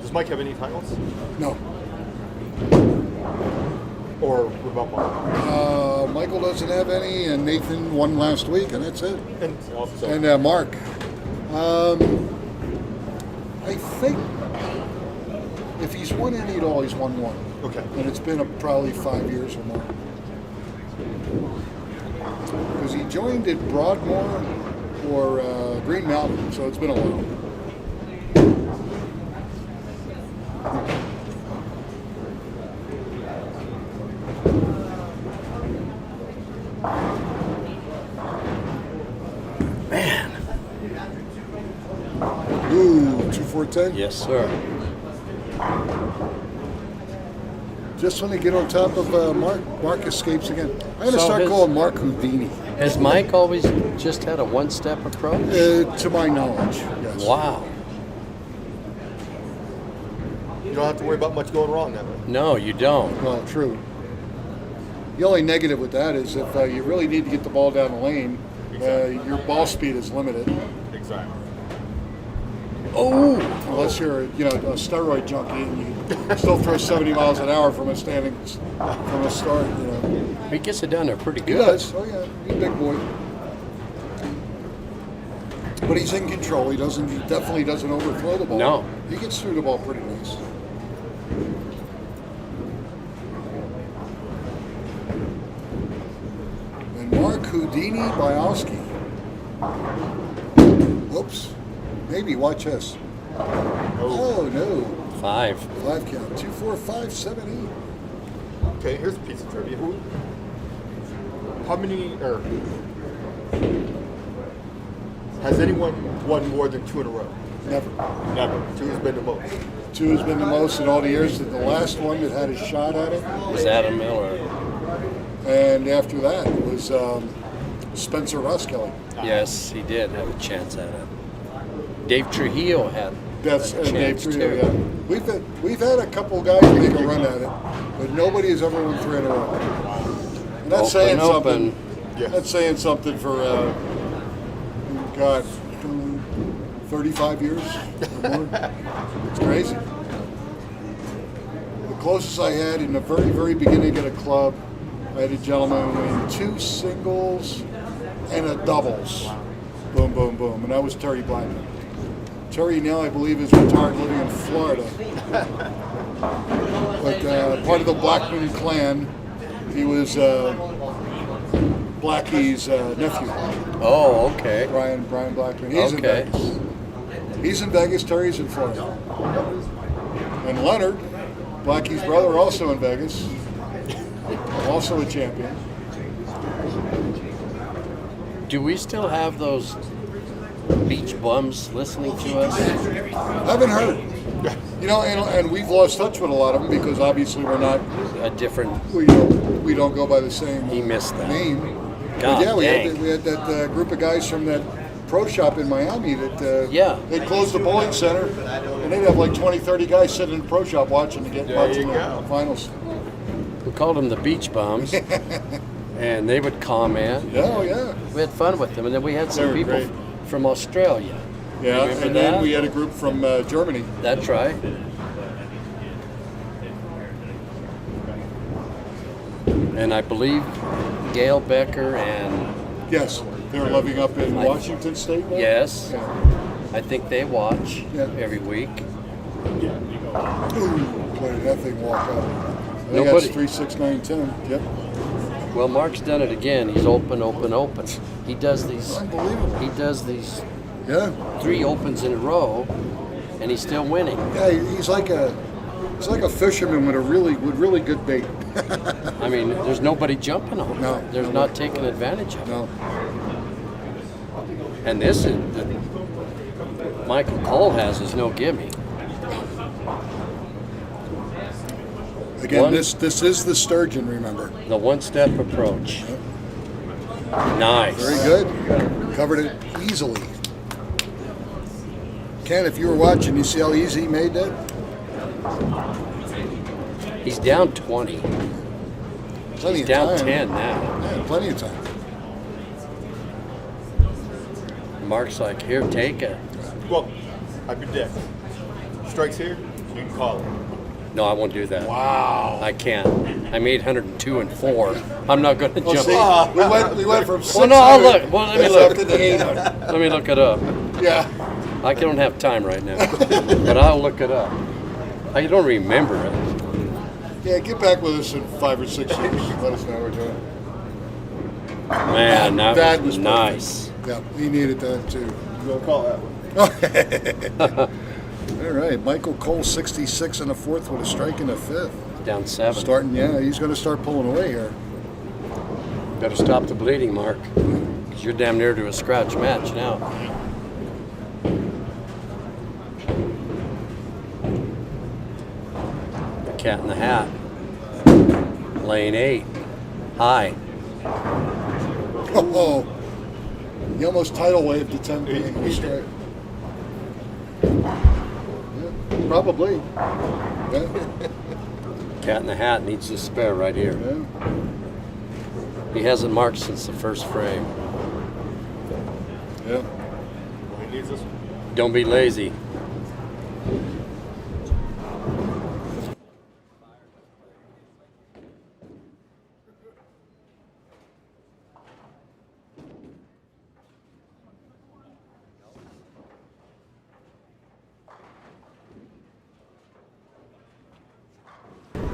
Does Mike have any titles? No. Or what about Mark? Michael doesn't have any, and Nathan won last week, and that's it. And also, And Mark, I think if he's won any at all, he's won one. okay. And it's been probably 5 years or more. Because he joined at Broadmoor or Green Mountain, so it's been a while. Ooh, 2-4-10. Yes, sir. Just when they get on top of Mark escapes again. I'm going to So start his- calling Mark Houdini. Has Mike always just had a one-step approach? To my knowledge, yes. Wow. You don't have to worry about much going wrong that way. No, you don't. Well, true. The only negative with that is if you really need to get the ball down the lane, your ball speed is limited. Exactly. Oh, Unless you're, a steroid junkie and you still throw 70 miles an hour from a start. he gets it down there pretty He good. does. Oh yeah, he's a big boy. But he's in control. He definitely doesn't overthrow the ball. No. He gets through the ball pretty nice. And Mark Houdini Bialski. Whoops. Maybe. Watch this. Oh no. 5. 5 count. 2, 4, 5, 7, 8. Okay, here's a piece of trivia. How many, or has anyone won more than 2 in a row? Never. Never. 2 has been the most. 2 has been the most in all the years. The last one that had a shot at it, Was Adam Miller? and after that it was Spencer Roskelley. Yes, he did have a chance at it. Dave Trujillo had That's a and Dave chance Trujillo. too. Yeah. We've had a couple guys make a run at it, but nobody has ever won 3 in a row. And that's saying Open. something. Yeah. That's saying something for God, 35 years or more. It's crazy. The closest I had in the very, very beginning at a club, I had a gentleman win 2 singles and a doubles. Boom, boom, boom. And that was Terry Blackman. Terry now, I believe, is retired living in Florida. But part of the Blackman clan, he was Blackie's nephew, Oh, okay. Brian Blackman. He's Okay. in Vegas. He's in Vegas, Terry's in Florida. And Leonard, Blackie's brother, also in Vegas. Also a champion. Do we still have those beach bums listening to us? Haven't heard. And we've lost touch with a lot of them because obviously we're not, A different. we don't go by the same He missed that. name. God But yeah, dang. we had that group of guys from that pro shop in Miami that Yeah. they'd close the bowling center and they'd have like 20, 30 guys sitting in the pro shop watching There you watching go. the finals. We called them the beach bums, and they would comment. Yeah, oh yeah. We had fun with them, and then we had They some were people great. from Australia. Yeah, Remember and then that? we had a group from Germany. That's right. And I believe Gail Becker and Yes, they're living up in Washington State now? yes, Yeah. I think they watch Yeah. every week. Ooh, boy, did that thing walk up. I think Nobody- that's 3, 6, 9, 10. Yep. Well, Mark's done it again. He's open. He does these. Unbelievable. He does these Yeah. 3 opens in a row, and he's still winning. Yeah, he's like a fisherman with really good bait. I mean, there's nobody jumping on him. No, There's no. not taking advantage of it. No. And this is Michael Cole has is no gimme. Again, One- this is the sturgeon, remember. The one-step approach. Nice. Very good. Covered it easily. Ken, if you were watching, you see how easy he made that? He's down 20. Plenty He's of down time. 10 now. Yeah, plenty of time. Mark's like, here, take it. Well, I predict. Strikes here, you can call it. No, I won't do that. Wow. I can't. I'm 802 and 4. I'm not going to Well, jump. see, we went from 600 Well, no, I'll look. Well, let me look. up to the 800. Let me look it up. Yeah. I don't have time right now, but I'll look it up. I don't remember it. Yeah, get back with us in 5 or 6 years. Let us know how we're doing. Man, that That was was nice. Yeah, he needed that too. We'll call that one. All right, Michael Cole, 66 in the 4th with a strike in the 5th. Down 7. Starting, yeah, he's going to start pulling away here. Better stop the bleeding, Mark, because you're damn near to a scratch match now. The cat in the hat. Lane 8. High. Oh, he almost tidal waved to 10 pin in the strike. Yeah, probably. Yeah. Cat in the Hat needs to spare right here. Yeah. He hasn't marked since the first frame. Yeah. He needs this. Don't be lazy.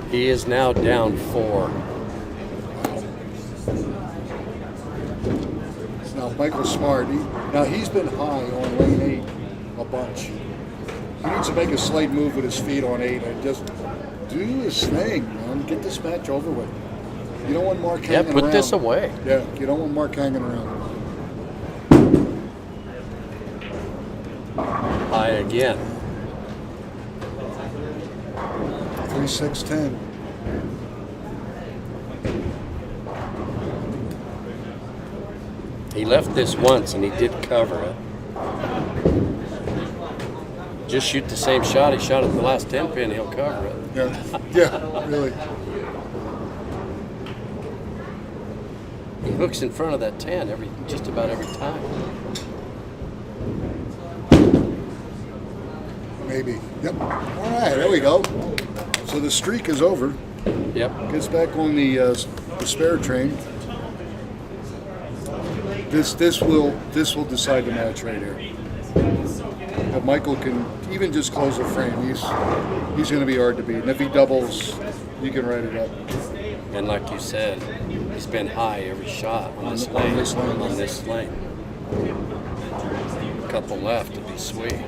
He is now down 4. Now Michael Smart, he's been high on lane 8 a bunch. He needs to make a slight move with his feet on 8 and just do his thing, man. Get this match over with. You don't want Mark hanging around. Yeah, put this away. Yeah, you don't want Mark hanging around. High again. 3-6-10. He left this once and he did cover it. Just shoot the same shot he shot at the last 10 pin, he'll cover it. Yeah, yeah, really. He hooks in front of that 10 just about every time. Maybe. Yep. All right, there we go. So the streak is over. Yep. Gets back on the spare train. This will decide the match right here. If Michael can even just close a frame, he's going to be hard to beat. And if he doubles, you can write it up. And like you said, he's been high every shot on this lane. A couple left to be sweet.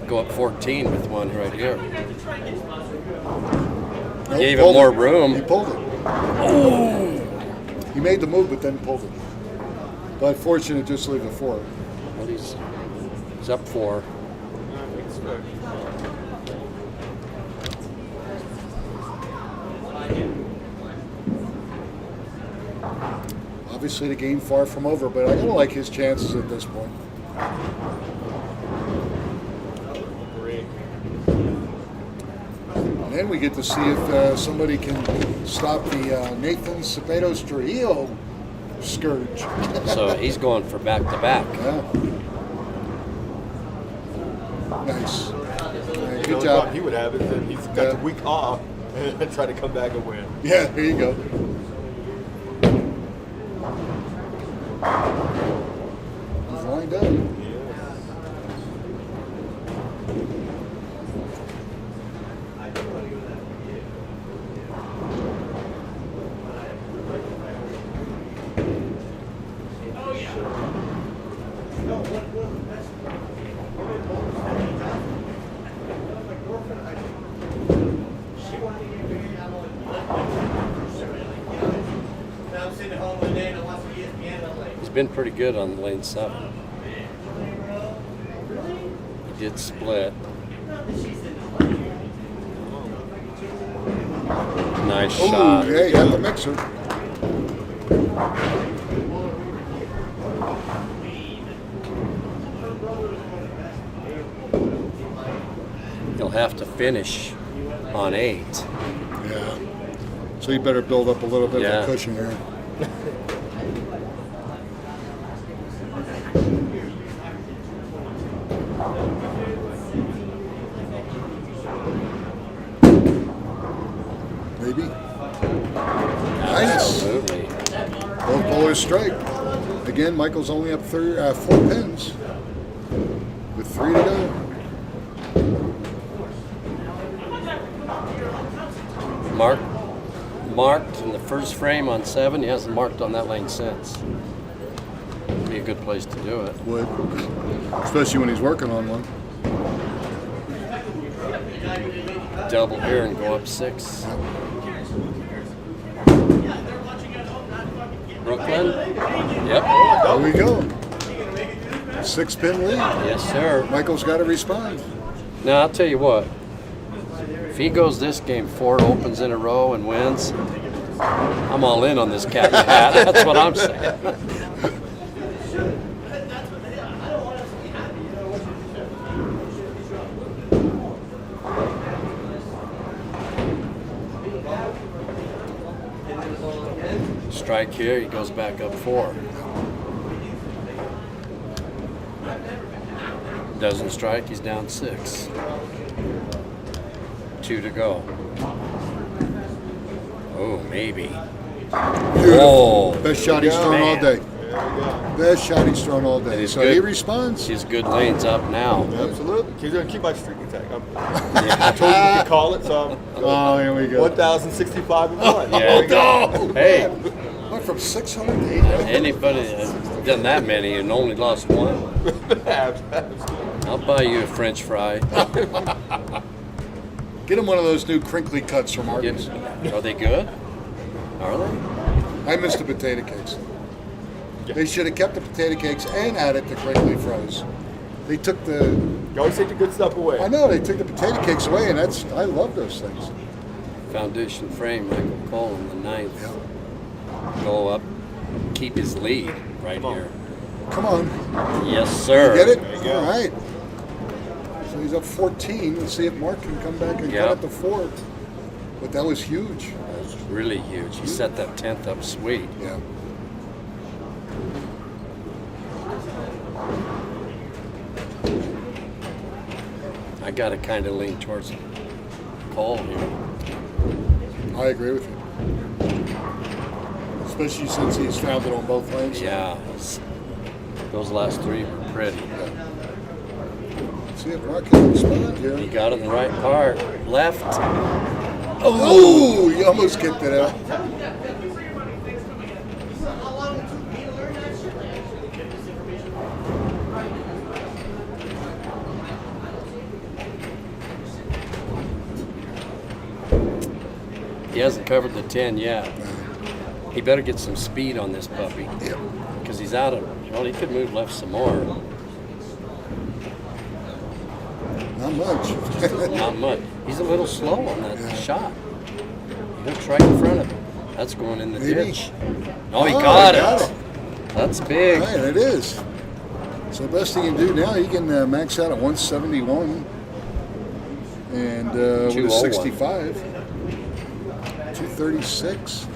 Go up 14 with one right here. Nope, Gave him pulled more it. room. He pulled it. Oh! He made the move, but then pulled it. But fortunate, just leave the 4. Well, he's up 4. Obviously, the game far from over, but I don't like his chances at this point. And then we get to see if somebody can stop the Nathan Cepedos Trujillo scourge. So he's going for back-to-back. Yeah. Nice. Good Good job. He would have it. Then he's got the week off and try to come back and win. Yeah, there you go. He's lined up. He's been pretty good on lane 7. He did split. Nice shot. Oh, yeah, you got the mixer. He'll have to finish on 8. Yeah. So you better build up a little bit of Yeah. a cushion here. Maybe. Nice. Absolutely. Both bowlers strike. Again, Michael's only up 4 pins with 3 to go. Marked in the first frame on 7. He hasn't marked on that lane since. Be a good place to do it. Would. Especially when he's working on one. Double here and go up 6. Brooklyn. Yep. There we go. 6-pin lead. Yes, sir. Michael's got to respond. Now, I'll tell you what. If he goes this game 4 opens in a row and wins, I'm all in on this cat in the hat. That's what I'm saying. Strike here, he goes back up 4. Doesn't strike, he's down 6. 2 to go. Oh, maybe. Oh, Best shot he's thrown all day. Best shot he's thrown all day. He's So good. he responds. his good lane's up now. Absolutely. He's going to keep my streak attack. I told you to call it, so Oh, here we go. 1,065 and 1. Yeah. Oh, Hey, went from 600 to 800. anybody that's done that many and only lost 1, I'll buy you a French fry. Get him one of those new crinkly cuts from Arby's. Are they good? Are they? I missed the potato cakes. They should have kept the potato cakes and added the crinkly fries. They took the. You always take the good stuff away. I know they took the potato cakes away, and I love those things. Foundation frame, Michael Cole in the 9th. Go up, keep his lead right here. Come on, Yes, sir. get it? There you go. All right. So he's up 14. Let's see if Mark can come back and Yeah. cut up to 4. But that was huge. That's really huge. He set that 10th up sweet. Yeah. I got to kind of lean towards Cole here. I agree with you. Especially since he's found it on both lanes. Yeah, those last 3 were pretty. See if Mark can respond here. He got it in the right part. Left. Oh, you almost kicked it out. He hasn't covered the 10 yet. He better get some speed on this puppy. Yep. Because he's out of, well, he could move left some more. Not much. Not much. He's a little slow on that shot. He looks right in front of him. That's going in the Maybe. ditch. Oh, he Oh, got he it. got it. That's big. Right, it is. So the best he can do now, he can max out at 171 and with a 201. 65, 236,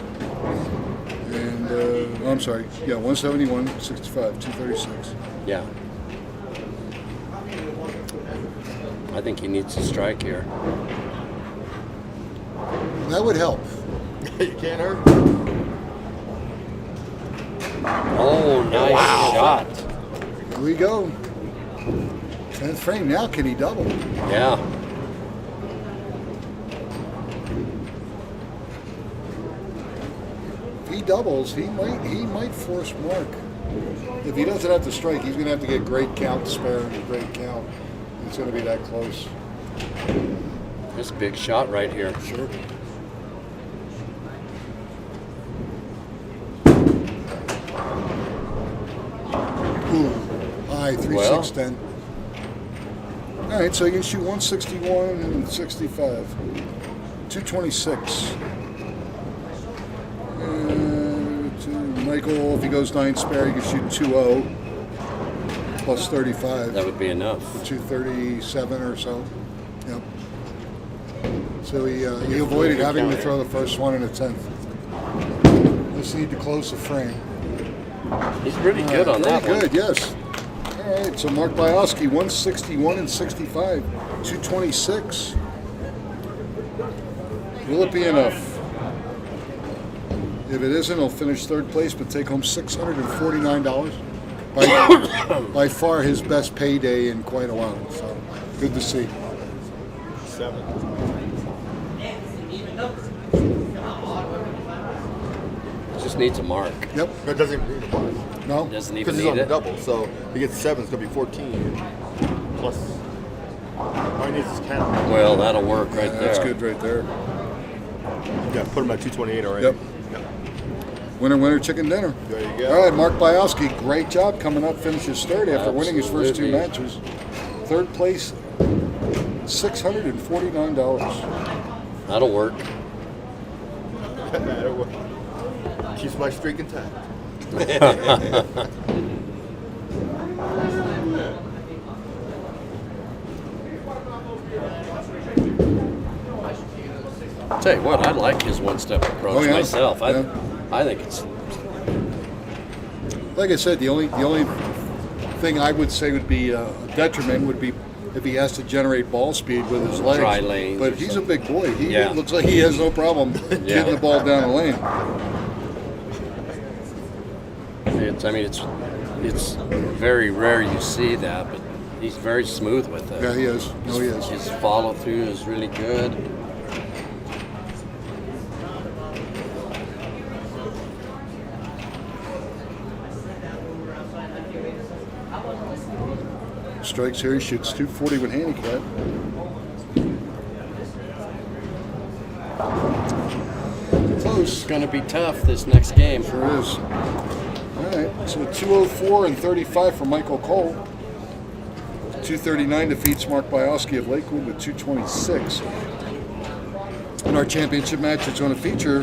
and I'm sorry, yeah, 171, 65, 236. Yeah. I think he needs to strike here. That would help. You can't hurt. Oh, nice shot. Here we go. 10th frame. Now can he double? Yeah. If he doubles, he might force Mark. If he doesn't have to strike, he's going to have to get great count, spare, and a great count. It's going to be that close. This big shot right here. Sure. Ooh, high, 3, Well. 6, 10. All right, so you can shoot 161 and 65. 226. To Michael, if he goes 9 spare, he can shoot 2-0 plus 35. That would be enough. 237 or so. Yep. So he avoided having to throw the first one in the 10th. Just need to close the frame. He's pretty good on that Very one. good, yes. All right, so Mark Bialski, 161 and 65, 226. Will it be enough? If it isn't, he'll finish 3rd place, but take home $649. By far his best payday in quite a while. So good to see. 7. Just needs a mark. Yep. That doesn't need a mark. No. Doesn't even Because he's need on the it. double, so if he gets 7, it's going to be 14. Plus, all he needs is count. Well, that'll work right there. That's good right there. Yeah, put him at 228 already. Yep. Winner, winner, chicken dinner. There you go. All right, Mark Bialski, great job coming up, finishes third after winning his first two Absolutely. matches. Third place, $649. That'll work. That'll work. Keeps my streak intact. Tell you what, I like his one-step approach Oh, yeah. myself. Yeah. I think it's Like I said, the only thing I would say would be a detriment would be if he has to generate ball speed with his legs. Dry lanes But or he's a something. big boy. He Yeah. looks like he has no problem getting the ball down the lane. it's very rare you see that, but he's very smooth with it. Yeah, he is. No, he is. His follow through is really good. Strikes here. He shoots 240 with handicap. It's going to be tough this next game. Sure is. All right. So 204 and 35 for Michael Cole. 239 defeats Mark Bialski of Lakewood with 226. In our championship match, it's going to feature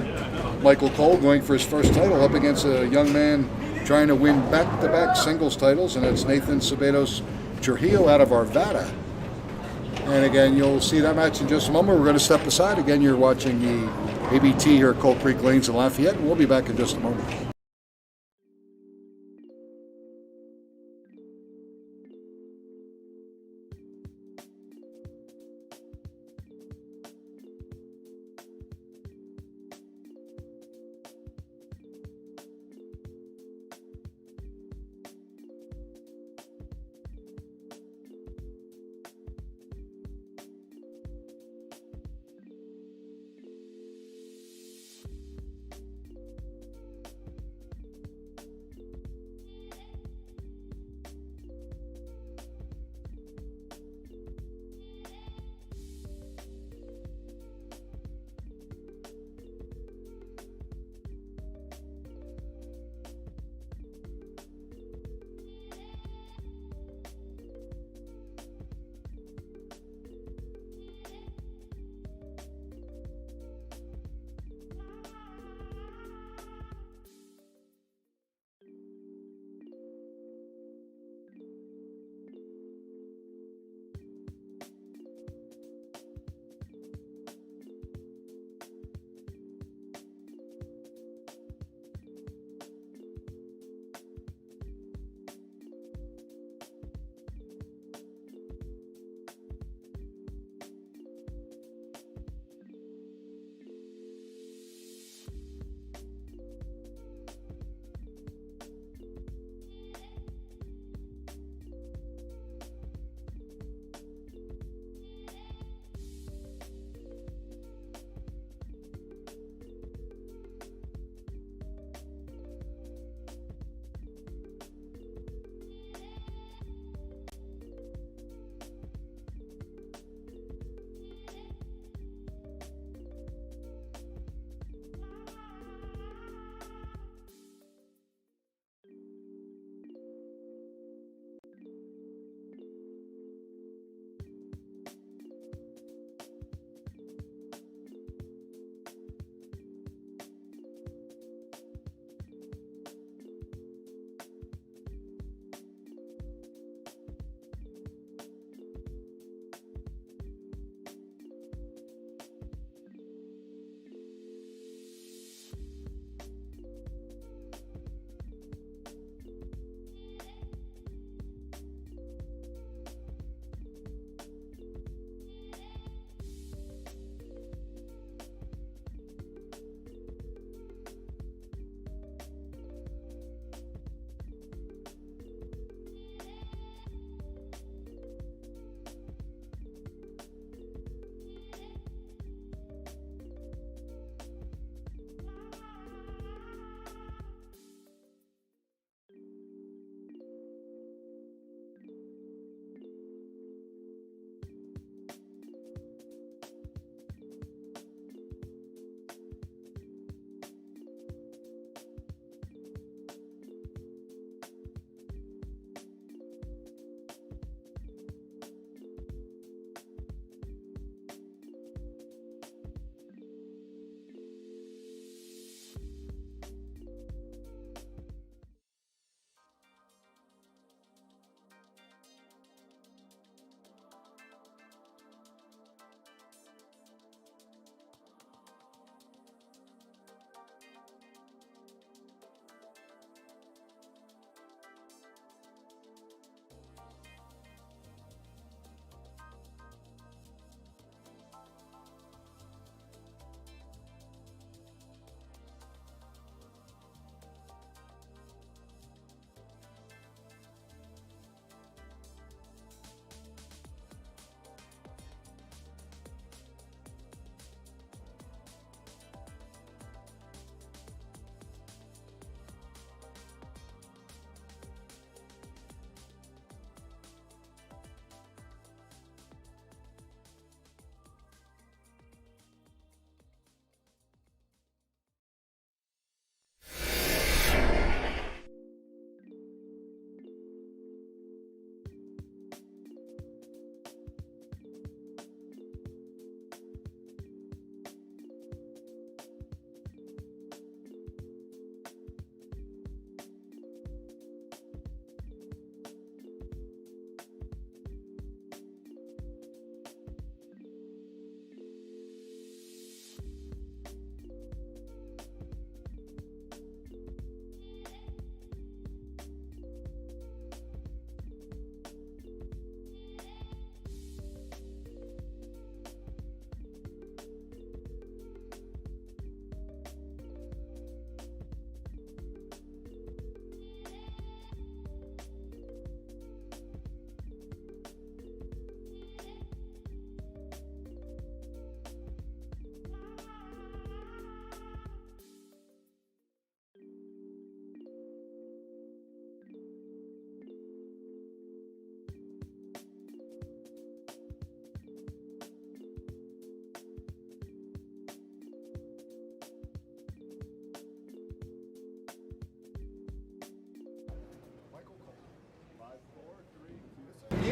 Michael Cole going for his first title up against a young man trying to win back-to-back singles titles, and it's Nathan Cebedos Trujillo out of Arvada. And again, you'll see that match in just a moment. We're going to step aside. Again, you're watching the ABT here at Cold Creek Lanes in Lafayette, and we'll be back in just a moment.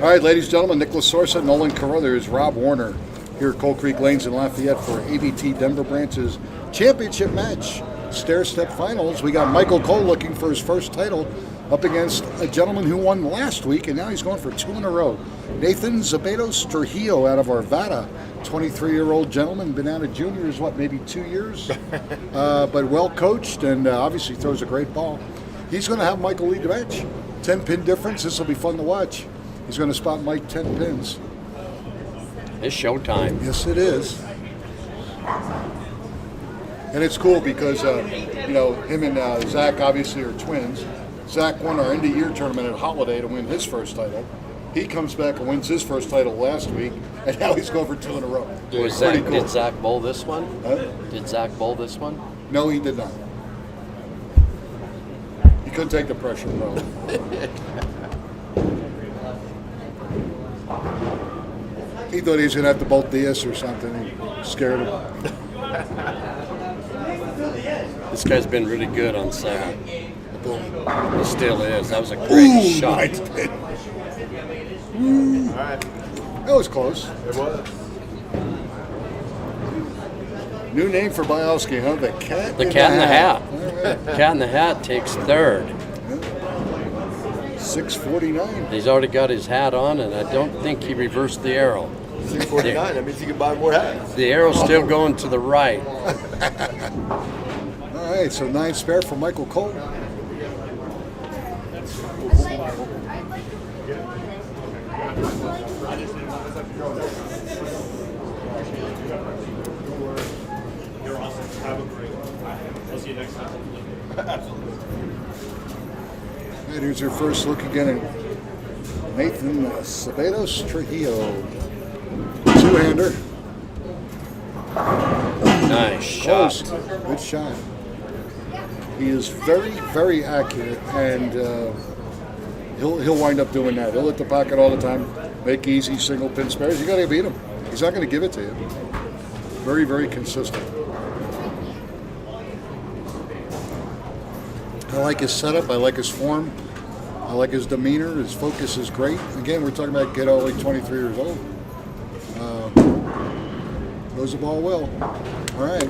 All right, ladies and gentlemen, Nicholas Sorsa, Nolan Carruthers, Rob Warner here at Coal Creek Lanes in Lafayette for ABT Denver Branch's championship match. Stair-step finals. We got Michael Cole looking for his first title up against a gentleman who won last week, and now he's going for 2 in a row. Nathan Zabetos Trujillo out of Arvada, 23-year-old gentleman, been out of juniors, maybe 2 years? But well coached and obviously throws a great ball. He's going to have Michael lead the match. 10-pin difference. This will be fun to watch. He's going to spot Mike 10 pins. It's showtime. Yes, it is. And it's cool because, him and Zach obviously are twins. Zach won our end-of-year tournament at Holiday to win his first title. He comes back and wins his first title last week, and now he's going for 2 in a row. Pretty cool. Did Zach bowl this one? Huh? Did Zach bowl this one? No, he did not. He couldn't take the pressure, probably. He thought he was going to have to bolt Diaz or something. He scared him. This guy's been really good on second. He still is. That was a great shot. Nice pin. That was close. It was. New name for Bialski, huh? The Cat The in Cat in the Hat. All right. Cat in the Hat takes third. 649. He's already got his hat on, and I don't think he reversed the arrow. 649. That means you can buy more hats. The arrow's still going to the right. All right, so 9 spare for Michael Cole. You're awesome. Have a great one. I'll see you next time. Absolutely. And here's your first look again at Nathan Zabetos Trujillo. 2-hander. Nice shot. Close. Good shot. He is very, very accurate, and he'll wind up doing that. He'll hit the pocket all the time, make easy single pin spares. You got to beat him. He's not going to give it to you. Very, very consistent. I like his setup. I like his form. I like his demeanor. His focus is great. Again, we're talking about a kid only 23 years old. Throws the ball well. All right.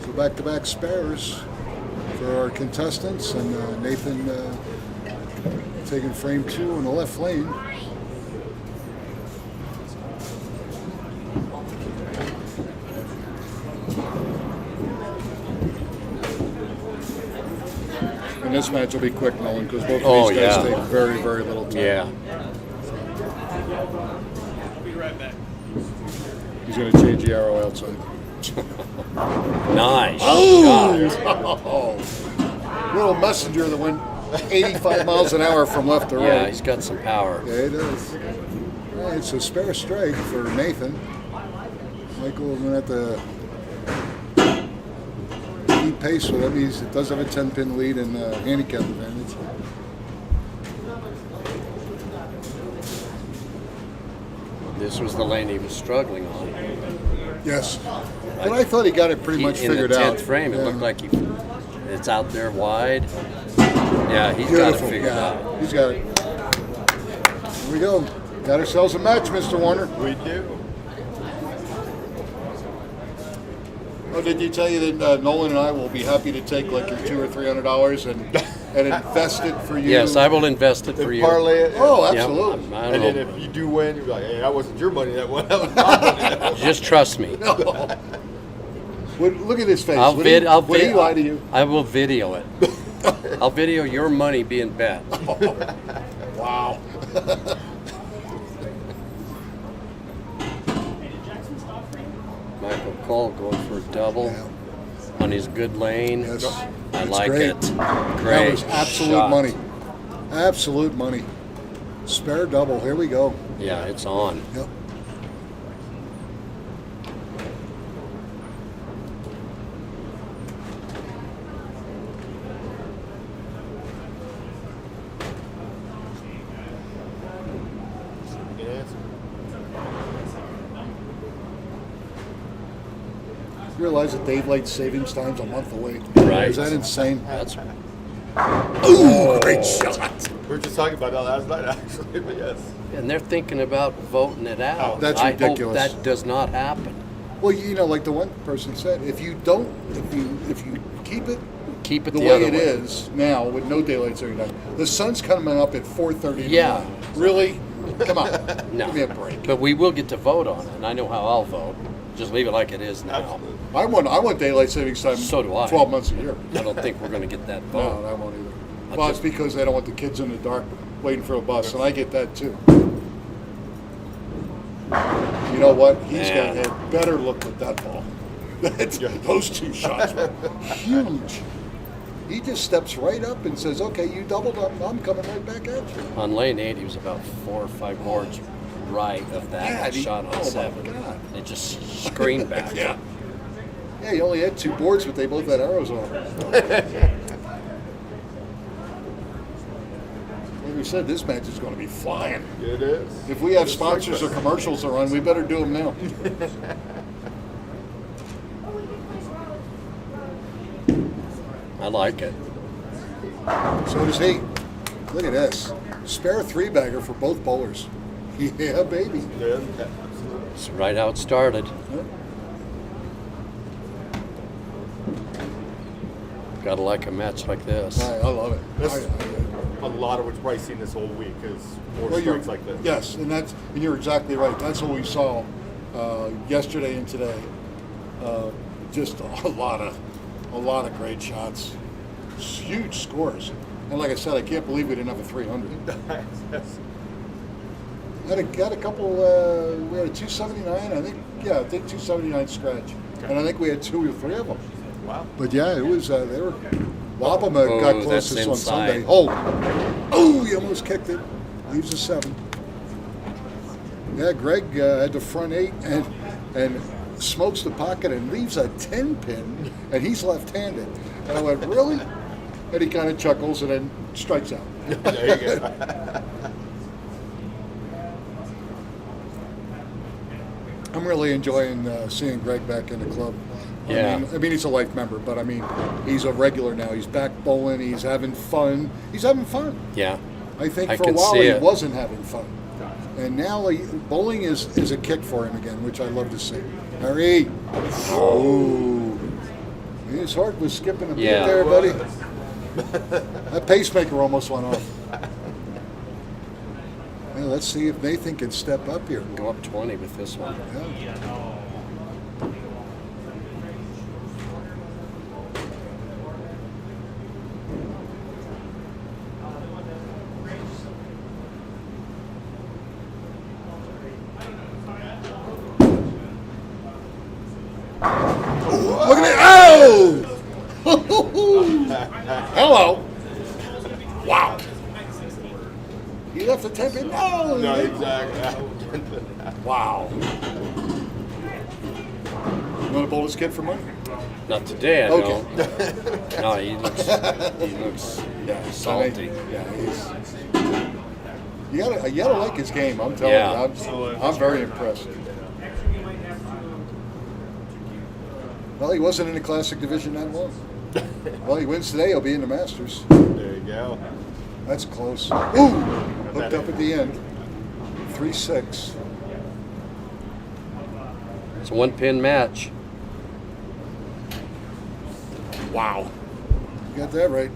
So back-to-back spares for our contestants, and Nathan taking frame 2 in the left lane. And this match will be quick, Nolan, because both of these guys take very, very little time. Yeah. He's going to change the arrow outside. Nice shot. Oh. Little messenger that went 85 miles an hour from left to right. Yeah, he's got some power. Yeah, he does. All right, so spare strike for Nathan. Michael will have to keep pace with him. It does have a 10-pin lead and handicap advantage. This was the lane he was struggling on. Yes. But I thought he got it pretty much figured out. In the 10th frame, it looked like it's out there wide. Yeah, he's got it figured out. He's got it. Here we go. Got ourselves a match, Mr. Warner. We do. Oh, did you tell you that Nolan and I will be happy to take like your $200 or $300 and invest it for you? Yes, I will invest it for you. Parlay it. Oh, Yeah, absolutely. I And don't then know. if you do win, you're like, hey, that wasn't your money that won. That was my money. Just trust me. Look at his face. I'll Would he lie to you? I will video it. I'll video your money being bet. Wow. Michael Cole going for a double on his good lane. Yes. I That's like great. it. That Great was absolute shot. money. Absolute money. Spare double. Here we go. Yeah, it's on. Yep. Good answer. You realize that Dave Light savings time's a month away? Right. Is that insane? That's Ooh, great shot. We were just talking about that last night, actually, but yes. And they're thinking about voting it out. That's I ridiculous. hope that does not happen. Well, you know, like the one person said, if you keep it Keep it the the, way other it way. is now with no daylight saving time, the sun's coming up at 4:30. Yeah. Really? Come on. No. Give me a break. But we will get to vote on it, and I know how I'll vote. Just leave it like it is now. Absolutely. I want daylight savings time. So do I. 12 months a year. I don't think we're going to get that No, vote. I won't either. I Well, just- it's because they don't want the kids in the dark waiting for a bus, and I get that too. You know what? He's got Man. a better look with that ball. Those two shots were huge. He just steps right up and says, "Okay, you doubled up. I'm coming right back at you." On lane 8, he was about 4 or 5 boards right of that God, shot oh on my 7. God. It just screened back. Yeah. Yeah, he only had 2 boards, but they both had arrows on them. Like we said, this match is going to be flying. It is. If we have sponsors or commercials to run, we better do them now. I like it. So does he. Look at this. Spare 3-bagger for both bowlers. Yeah, baby. Yeah. It's right how it started. Gotta like a match like this. I love it. This- A lot of what's probably seen this whole week is more Well, strikes like this. Yes, and you're exactly right. That's what we saw yesterday and today. Just a lot of great shots, huge scores, and like I said, I can't believe we didn't have a 300. Yes. Had a couple. We had a 279. I think 279 scratch, and I think we had 2 or 3 of them. Wow. But yeah, it was. They were. Wapama Oh, got that's closest on inside. Sunday. He almost kicked it. Leaves a 7. Yeah, Greg had the front 8 and smokes the pocket and leaves a 10-pin, and he's left-handed. And I went, really? And he kind of chuckles and then strikes out. There you go. I'm really enjoying seeing Greg back in the club. Yeah. I mean, he's a life member, but I mean, he's a regular now. He's back bowling. He's having fun. Yeah. I think I for a can while see he it. wasn't having fun. And now bowling is a kick for him again, which I love to see. Harry. Oh. His heart was skipping a beat Yeah. there, buddy. That pacemaker almost went off. Well, let's see if Nathan can step up here. Go up 20 with this one. Yeah. Look at it. Oh! Hello. Wow. He left the 10-pin. No. No, exactly. Wow. You want to bowl this kid for money? Not today, I Okay. don't. No, he looks salty. Yeah, you gotta like his game. I'm telling Yeah. you, I'm very impressed. Well, he wasn't in the classic division that long. Well, he wins today. He'll be in the Masters. There you go. That's close. Ooh, hooked up at the end. 3-6. It's a 1-pin match. Wow. You got that right.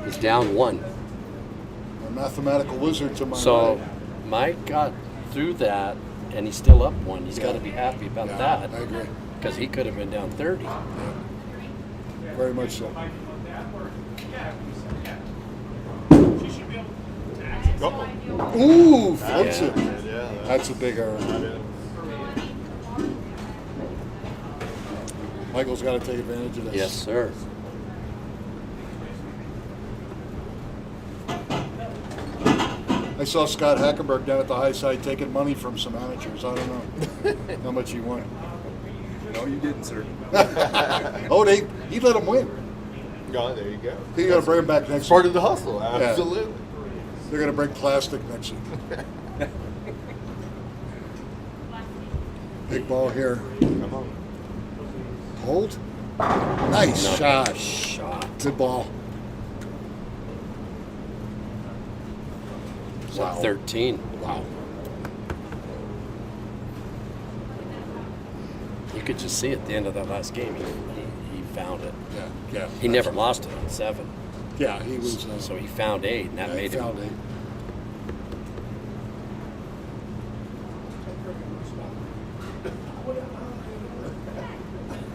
He's down 1. A mathematical wizard to my So right. Mike got through that, and he's still up 1. He's got to be happy about Yeah, that. I agree. Because he could have been down 30. Very much so. Couple. Ooh, flips Yeah. it. Yeah. That's a big error. Michael's got to take advantage of this. Yes, sir. I saw Scott Hackenberg down at the high side taking money from some amateurs. I don't know how much he won. No, you didn't, sir. Oh, he let him win. Oh, there you go. He's going to bring him back next Part week. of the hustle, absolutely. They're going to bring plastic next week. Big ball here. Come on. Hold. Nice shot. Shot. Good ball. It's Wow. at 13. Wow. You could just see at the end of that last game, he found it. Yeah, yeah. He never lost it on 7. Yeah, he was. So he found 8, and that yeah, he made him. found 8.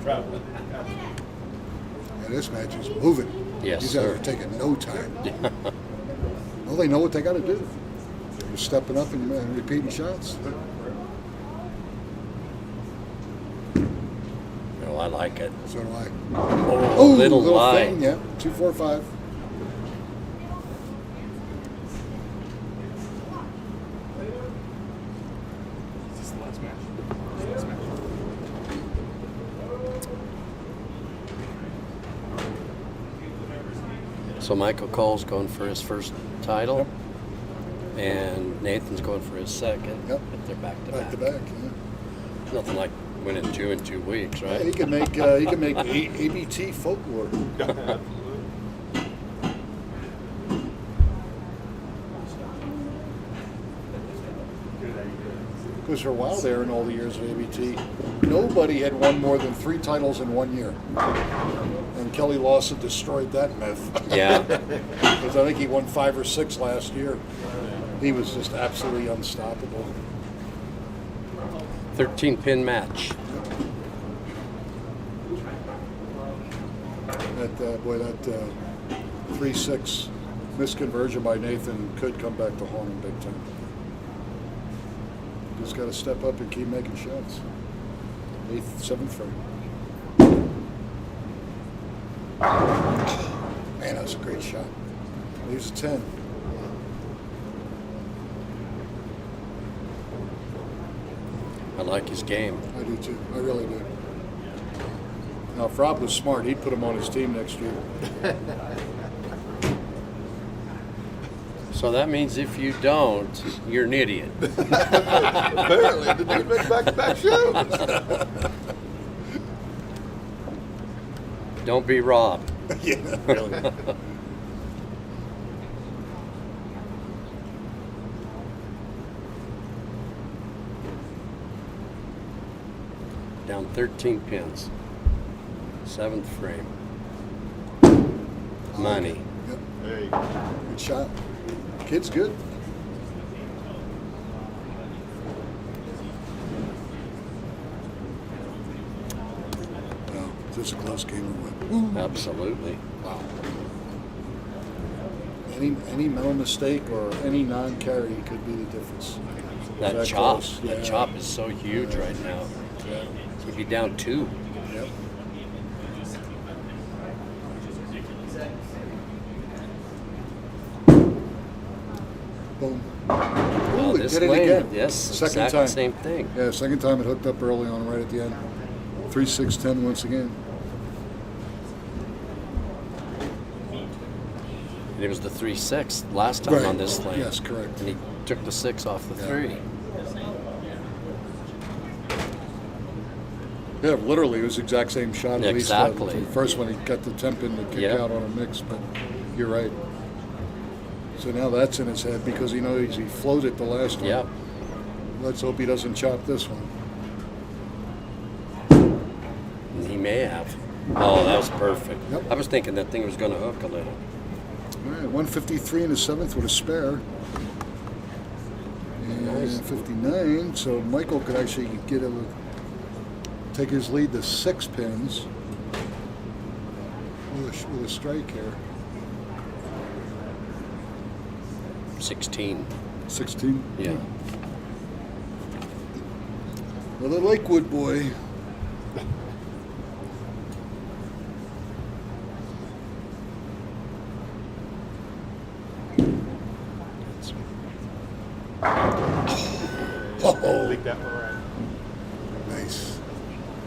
Travel. And this match is moving. Yes, These guys sir. are taking no time. Well, they know what they got to do. They're stepping up and repeating shots. Oh, I like it. So do I. Oh, little lie. thing, yeah. 2, 4, 5. Is this the last match? This is the last match. So Michael Cole's going for his first title, and Nathan's going for his second. Yep. But they're back to Back to back. back. Yeah. Nothing like winning 2 in 2 weeks, Yeah, right? he can make ABT folklore. Because for a while there, in all the years of ABT, nobody had won more than 3 titles in 1 year. And Kelly Lawson destroyed that myth. Yeah. Because I think he won 5 or 6 last year. He was just absolutely unstoppable. 13-pin match. That 3-6 misconversion by Nathan could come back to haunt him big time. Just got to step up and keep making shots. 8th, 7th frame. Man, that was a great shot. Leaves a 10. I like his game. I do too. I really do. Now, if Rob was smart, he'd put him on his team next year. So that means if you don't, you're an idiot. Apparently, the dude makes back-to-back shows. Don't be Rob. Yeah. Really? Down 13 pins. 7th frame. Money. Yep. There you go. Good shot. Kid's good. Well, is this a close game or what? Absolutely. Wow. Any mental mistake or any non-carry could be the difference. That chop. close? That Yeah. chop is so huge right now. Yeah. He'd be down 2. Yep. Boom. Well, Ooh, it this did it lane, again. yes, Second exact time. same thing. Yeah, second time it hooked up early on, right at the end. 3-6-10 once again. And it was the 3-6 last time on this lane. Yes, correct. And he took the 6 off the Yeah. 3. Yeah, literally, it was the exact same shot. At least, Exactly. the first one, he got the temp in to kick Yep. out on a mix, but you're right. So now that's in his head because he knows he floated the last one. Yep. Let's hope he doesn't chop this one. And he may have. Oh, that was perfect. Yep. I was thinking that thing was going to hook a little. All right, 153 in the 7th with a spare. And Nice. 59, so Michael could actually take his lead to 6 pins with a strike here. 16. 16. Yeah. Another Lakewood boy. Oh, Leak that one right. nice.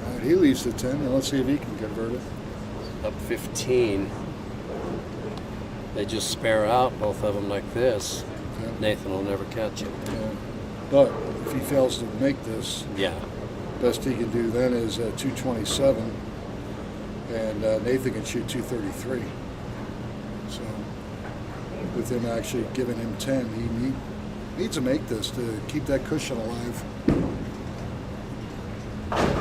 All right, he leads to 10. Now let's see if he can convert it. Up 15. They just spare out, both of them like this. Yeah. Nathan will never catch it. Yeah. But if he fails to make this, Yeah. best he can do then is 227, and Nathan can shoot 233. So with him actually giving him 10, Needs to make this to keep that cushion alive.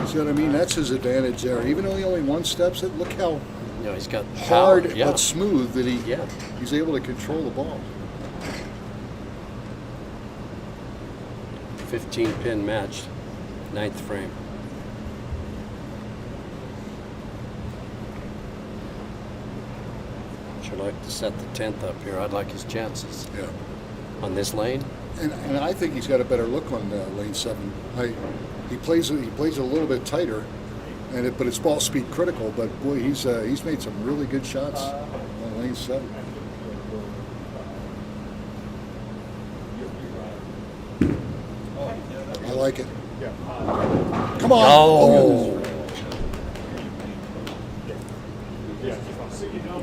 See what I mean? That's his advantage there. Even though he only one steps it, look how You know, he's got hard power. Yeah. but smooth that Yeah. he's able to control the ball. 15-pin match, 9th frame. Should like to set the 10th up here. I'd like his chances Yeah. on this lane. And I think he's got a better look on lane 7. He plays a little bit tighter, but it's ball speed critical. But boy, he's made some really good shots on lane 7. I like it. Come on! Oh,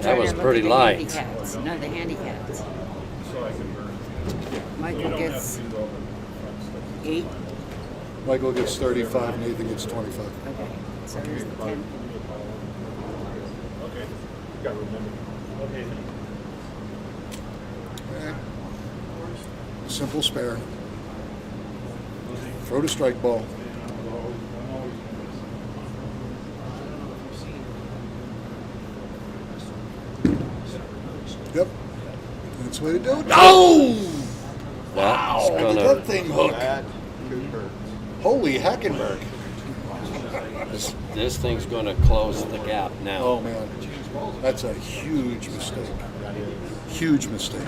that was pretty light. None of the handicaps. Michael gets 8. Michael gets 35, Nathan gets 25. Okay, so there's the 10. Okay. Simple spare. Throw to strike ball. Yep. That's the way to do it. Oh! Wow. Look at that thing hook. That could hurt. Holy Hackenberg. This thing's going to close the gap now. Oh, man. That's a huge mistake. Huge mistake.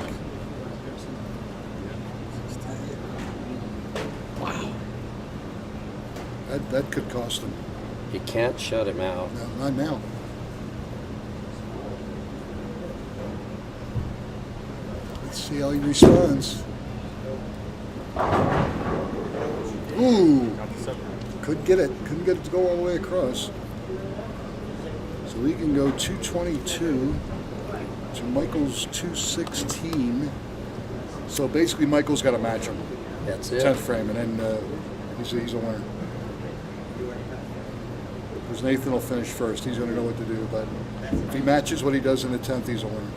Wow. That could cost him. You can't shut him out. No, not now. Let's see how he responds. Ooh. Couldn't get it to go all the way across. So we can go 222 to Michael's 216. So basically Michael's got to match him. That's it. 10th frame, and then he's a winner. Because Nathan will finish first. He's going to know what to do. But if he matches what he does in the 10th, he's a winner.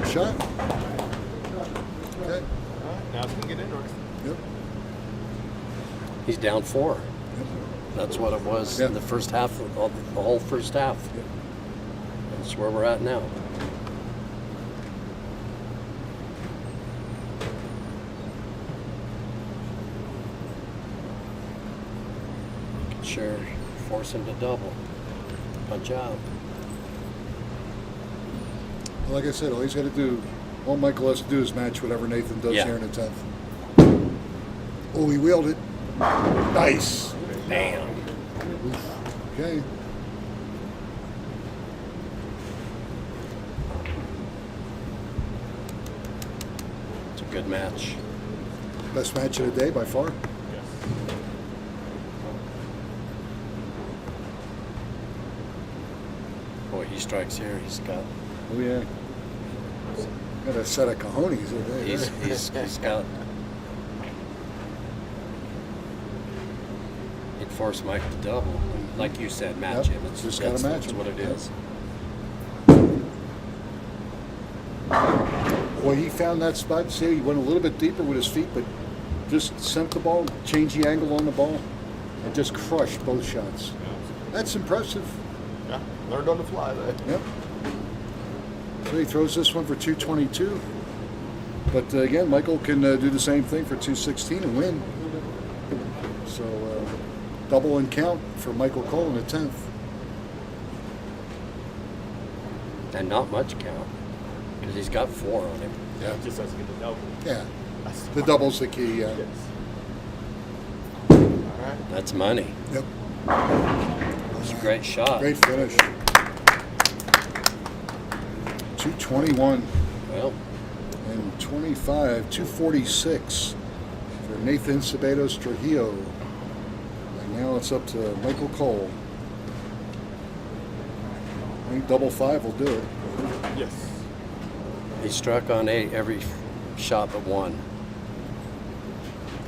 Shot. Okay. Now it's gonna get interesting. Yep. He's down 4. That's what it was Yeah. in the first half of the whole first half. Yep. That's where we're at now. Sure, force him to double. Punch out. Like I said, all Michael has to do is match whatever Nathan does Yeah. here in the 10th. Oh, he wheeled it. Nice. Damn. Okay. It's a good match. Best match of the day by far. Boy, he strikes here. He's got. Oh, yeah. Got a set of cojones today. He's got. He'd force Mike to double, like you said, match Yep, him. It's just gotta match that's him. what it is. Well, he found that spot. See, he went a little bit deeper with his feet, but just sent the ball, changed the angle on the ball, and just crushed both shots. That's impressive. Yeah, learned on the fly there. Yep. So he throws this one for 222. But again, Michael can do the same thing for 216 and win. So double and count for Michael Cole in the 10th. And not much count, because he's got 4 on him. Yeah. Just has to get the double. Yeah. The double's the key, yeah. Yes. All right. That's money. Yep. It's a great shot. Great finish. 221 Well, and 25, 246 for Nathan Ceballos Trujillo. And now it's up to Michael Cole. I think double 5 will do it. Yes. he struck on 8 every shot but 1.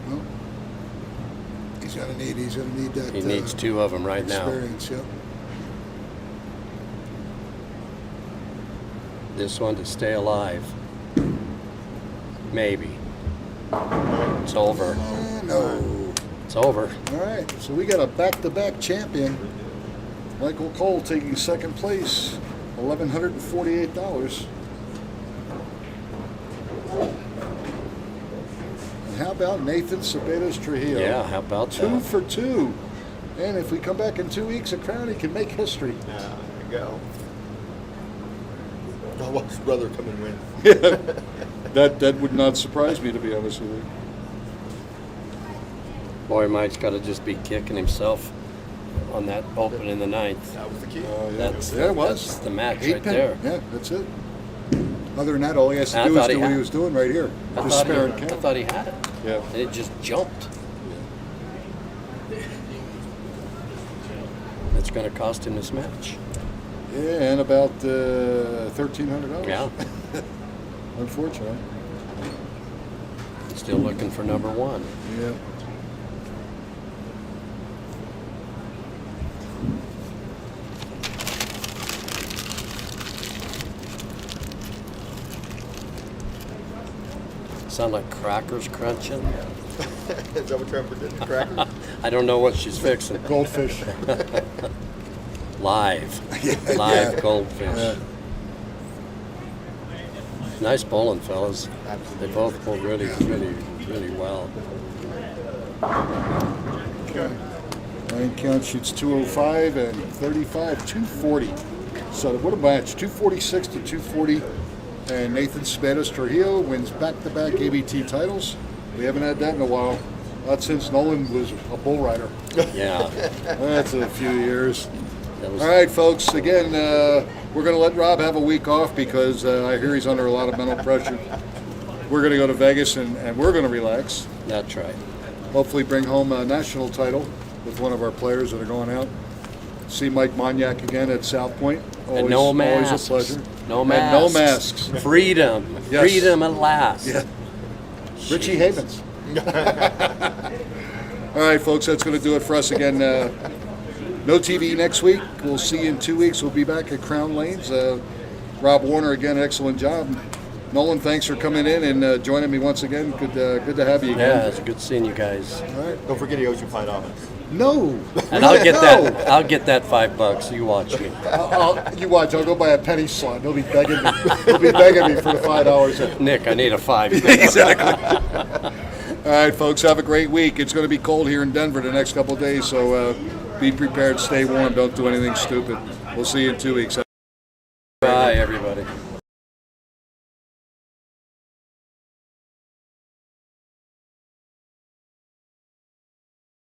Well, he's going to need that He needs 2 of them right now. experience, yep. this one to stay alive. Maybe. It's over. No. It's over. All right, so we got a back-to-back champion. Michael Cole taking second place, $1,148. And how about Nathan Ceballos Trujillo? Yeah, how about Two that? for two. And if we come back in 2 weeks, a crown, he can make history. Yeah, there you go. I'll watch his brother come and win. That would not surprise me, to be honest with you. Boy, Mike's got to just be kicking himself on that open in the ninth. That was the key. That's Yeah, it was. That's the match Eight right pin. there. Yeah, that's it. Other than that, all he has to I do is thought he do what he had- was doing right here. I Just thought, spare and I count. thought he had it. Yeah. And it just jumped. It's going to cost him this match. Yeah, and about $1,300. Yeah. Unfortunately. Still looking for number one. Yeah. Sound like crackers crunching. Is that what Trevor did? The cracker? I don't know what she's fixing. Goldfish. Live. Live Yeah. goldfish. Yeah. Nice bowling, fellas. Absolutely. They both bowled really, really, really well. Okay. Nine count shoots 205 and 35, 240. So what a match. 246 to 240. And Nathan Ceballos Trujillo wins back-to-back ABT titles. We haven't had that in a while. Not since Nolan was a bull rider. Yeah. That's a few years. That was, All right, folks. Again, we're going to let Rob have a week off because I hear he's under a lot of mental pressure. We're going to go to Vegas and we're going to relax. That's right. Hopefully bring home a national title with one of our players that are going out. See Mike Mognac again at South Point. Always, And no masks. Always a pleasure. No And masks. no masks. Freedom. Yes. Freedom at last. Yeah. Richie Havens. All right, folks, that's going to do it for us again. No TV next week. We'll see you in 2 weeks. We'll be back at Crown Lanes. Rob Warner, again, excellent job. Nolan, thanks for coming in and joining me once again. Good to have you again. Yeah, it's good seeing you guys. All right. Don't forget he owes you $5. No. And I'll get No. that. I'll get that $5. You watch me. You watch. I'll go buy a penny slot. They'll be begging me. They'll be begging me for the $5. Nick, I need a $5. Exactly. All right, folks. Have a great week. It's going to be cold here in Denver the next couple of days, so be prepared. Stay warm. Don't do anything stupid. We'll see you in 2 weeks.